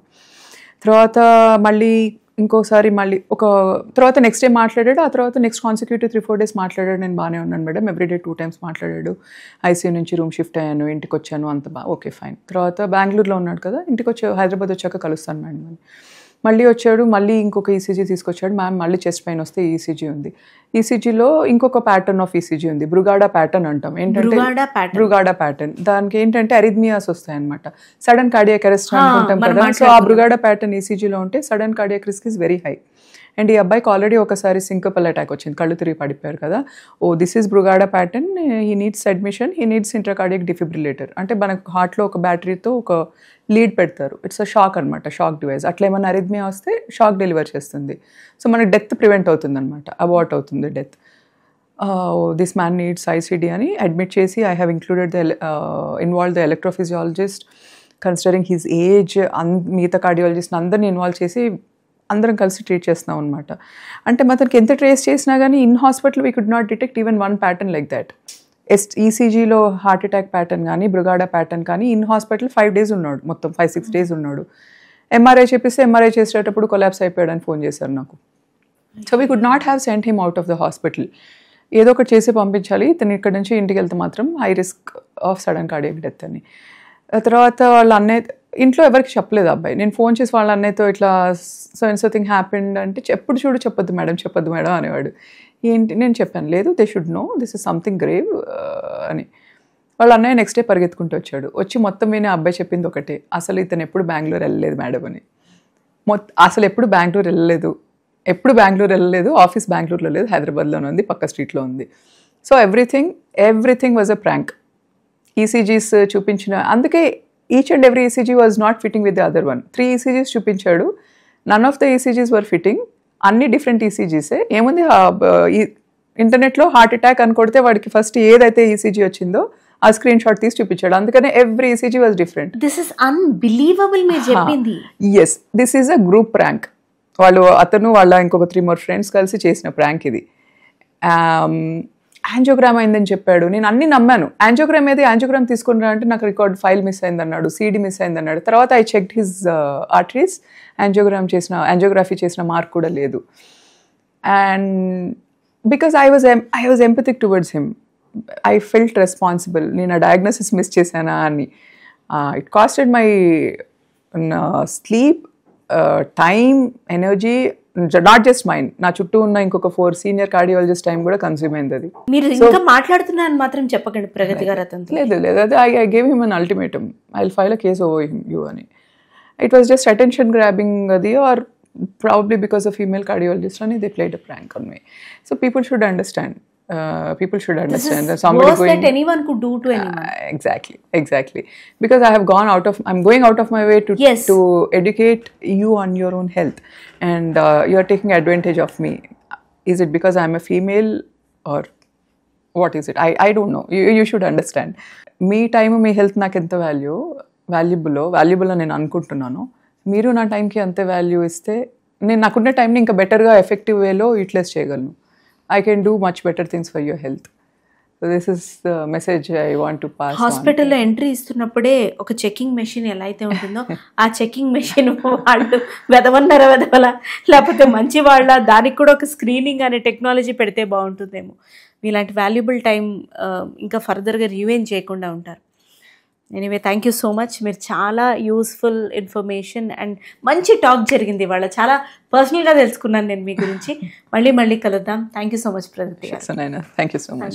తర్వాత మళ్ళీ ఇంకోసారి తర్వాత నెక్స్ట్ డే మాట్లాడాడు. ఆ తర్వాత నెక్స్ట్ కాన్సిక్యూటివ్ 3-4 days మాట్లాడాడు. నేను బాగానే ఉన్నాను మేడం, ఎవ్రీడే 2 times మాట్లాడాడు. ఐసీయూ నుంచి రూమ్ షిఫ్ట్ అయ్యాను, ఇంటికి వచ్చాను, అంత ఓకే ఫైన్. తర్వాత బెంగళూరులో ఉన్నాడు కదా, ఇంటికి హైదరాబాద్ వచ్చాక కలుస్తాను మేడం అని మళ్ళీ వచ్చాడు. మళ్ళీ ఇంకొక ఈసీజీ తీసుకొచ్చాడు. మ్యామ్ మళ్ళీ చెస్ట్ పెయిన్ వస్తే ఈసీజీ ఉంది. ఈసీజీలో ఇంకొక ప్యాటర్న్ ఆఫ్ ఈసీజీ ఉంది, బ్రుగాడా ప్యాటర్న్ అంటాం. ఏంటంటే బ్రుగాడా ప్యాటర్న్, దానికి ఏంటంటే అరిథ్మియాస్ వస్తాయి అనమాట, సడన్ కార్డియాక్ అరెస్ట్ అనుకుంటాం కదా. సో ఆ బ్రుగాడా ప్యాటర్న్ ఈసీజీలో ఉంటే sudden cardiac risk is very high. And ఈ అబ్బాయికి ఆల్రెడీ ఒకసారి సింకపల్ అటాక్ వచ్చింది, కళ్ళు తిరిగి పడిపోయారు కదా. This is Brugada pattern, he needs admission, he needs intracardiac defibrillator. అంటే మనకు హార్ట్లో ఒక బ్యాటరీతో ఒక లీడ్ పెడతారు, ఇట్స్ అ షాక్ అనమాట, షాక్ డివైస్. అట్లా ఏమన్నా అరిథ్మియా వస్తే షాక్ డెలివర్ చేస్తుంది. సో మనకి డెత్ ప్రివెంట్ అవుతుంది అనమాట, అబార్ట్ అవుతుంది death. This man needs ICD అని అడ్మిట్ చేసి I have involve the electrophysiologist considering his age, మిగతా కార్డియాలజిస్ట్ అందరినీ ఇన్వాల్వ్ చేసి అందరం కలిసి ట్రీట్ చేస్తున్నాం అనమాట. అంటే మనకి ఎంత ట్రేస్ చేసినా కానీ in hospital we could not detect even 1 pattern like that. ఈసీజీలో హార్ట్ అటాక్ ప్యాటర్న్ కానీ బ్రుగాడా ప్యాటర్న్ కానీ ఇన్ హాస్పిటల్ 5 days ఉన్నాడు, మొత్తం 5-6 days ఉన్నాడు. ఎంఆర్ఐ చేపిస్తే ఎంఆర్ఐ చేసేటప్పుడు కొలాప్స్ అయిపోయాడని ఫోన్ చేశారు నాకు. So we could not have sent him out of the hospital. ఏదో ఒకటి చేసి పంపించాలి, ఇతను ఇక్కడ నుంచి ఇంటికి వెళ్తే మాత్రం high risk of sudden cardiac death అని. తర్వాత వాళ్ళ అన్నయ్య ఇంట్లో ఎవరికి చెప్పలేదు అబ్బాయి. నేను ఫోన్ చేసి వాళ్ళ అన్నయ్యతో ఇట్లా సో థింగ్ హ్యాపెండ్ అంటే ఎప్పుడు చెప్పొద్దు మేడం అనేవాడు. ఏంటి నేను చెప్పాను, లేదు they should know this is something grave అని. వాళ్ళ అన్నయ్య నెక్స్ట్ డే పరిగెత్తుకుంటూ వచ్చాడు. వచ్చి మొత్తం విని అబ్బాయి చెప్పింది ఒకటే, అసలు ఇతను ఎప్పుడు బెంగళూరు వెళ్ళలేదు మేడం అని. అసలు ఎప్పుడు బెంగళూరు వెళ్ళలేదు, ఆఫీస్ బెంగళూరులో లేదు, హైదరాబాద్లోనే ఉంది, పక్క స్ట్రీట్లో ఉంది. So everything was a prank. ECGs చూపించిన, అందుకే each and every ECG was not fitting with the other one. 3 ECGs చూపించాడు, none of the ECGs were fitting. అన్ని డిఫరెంట్ ఈసీజీసే. ఏముంది ఇంటర్నెట్లో హార్ట్ అటాక్ అని కొడితే వాడికి ఫస్ట్ ఏదైతే ఈసీజీ వచ్చిందో ఆ స్క్రీన్ షాట్ తీసి చూపించాడు. అందుకనే every ECG was different. This is unbelievable మీరు చెప్పింది. Yes, this is a group prank. అతను వాళ్ళ ఇంకొక 3 more ఫ్రెండ్స్ కలిసి చేసిన ప్రాంక్ ఇది. యాంజియోగ్రామ్ అయిందని చెప్పాడు. నేను అన్ని నమ్మాను. యాంజియోగ్రామ్ తీసుకుని అంటే నాకు రికార్డ్ ఫైల్ మిస్ అయిందన్నాడు, సీడీ మిస్ అయిందన్నాడు. తర్వాత I checked his arteries, angiography చేసిన మార్క్ కూడా లేదు. And because I was empathic towards him, I felt responsible. నేను ఆ డయాగ్నోసిస్ మిస్ చేశానా అని. It costed my sleep, time, energy, not just mind, నా చుట్టూ ఉన్న ఇంకొక 4 senior కార్డియాలజిస్ట్ టైం కూడా కన్స్యూమ్ అయింది అది. మీరు ఇంకా మాట్లాడుతున్నారని మాత్రం చెప్పకండి ప్రగతి గారు. అతను లేదు అదే I gave him an ultimatum, I will file a case over you అని. It was just attention grabbing అది, or probably because of female cardiologist అని they played a prank on me. So people should understand. People should understand that somebody worse that anyone could do to anyone. Exactly. Because I'm going out of my way to educate you on your own health, and you're taking advantage of me. Is it because I'm a female or what is it? I don't know. You should understand. Me time, me health నాకు ఎంత valuable నేను అనుకుంటున్నాను. మీరు నా టైంకి అంతే value ఇస్తే నేను నాకున్న టైంని ఇంకా బెటర్గా ఎఫెక్టివ్ వేలో యూటిలైజ్ చేయగలను. I can do much better things for your health. So this is the message I want to pass on. హాస్పిటల్లో ఎంట్రీ ఇస్తున్నప్పుడే ఒక చెకింగ్ మెషిన్ ఎలా అయితే ఉంటుందో ఆ చెకింగ్ మెషిన్ వాళ్ళు వెదవల లేకపోతే మంచి వాళ్ళ, దానికి కూడా ఒక స్క్రీనింగ్ అనే టెక్నాలజీ పెడితే బాగుంటుందేమో. మీలాంటి వాల్యుబుల్ టైం ఇంకా ఫర్దర్గా రివైన్ చేయకుండా ఉంటారు. Anyway thank you so much. మీరు చాలా యూస్ఫుల్ ఇన్ఫర్మేషన్ అండ్ మంచి టాక్ జరిగింది ఇవాళ. చాలా పర్సనల్గా తెలుసుకున్నాను నేను మీ గురించి. మళ్ళీ కలుద్దాం. థ్యాంక్ యూ సో మచ్ ప్రగతి గారు. Thank you so much.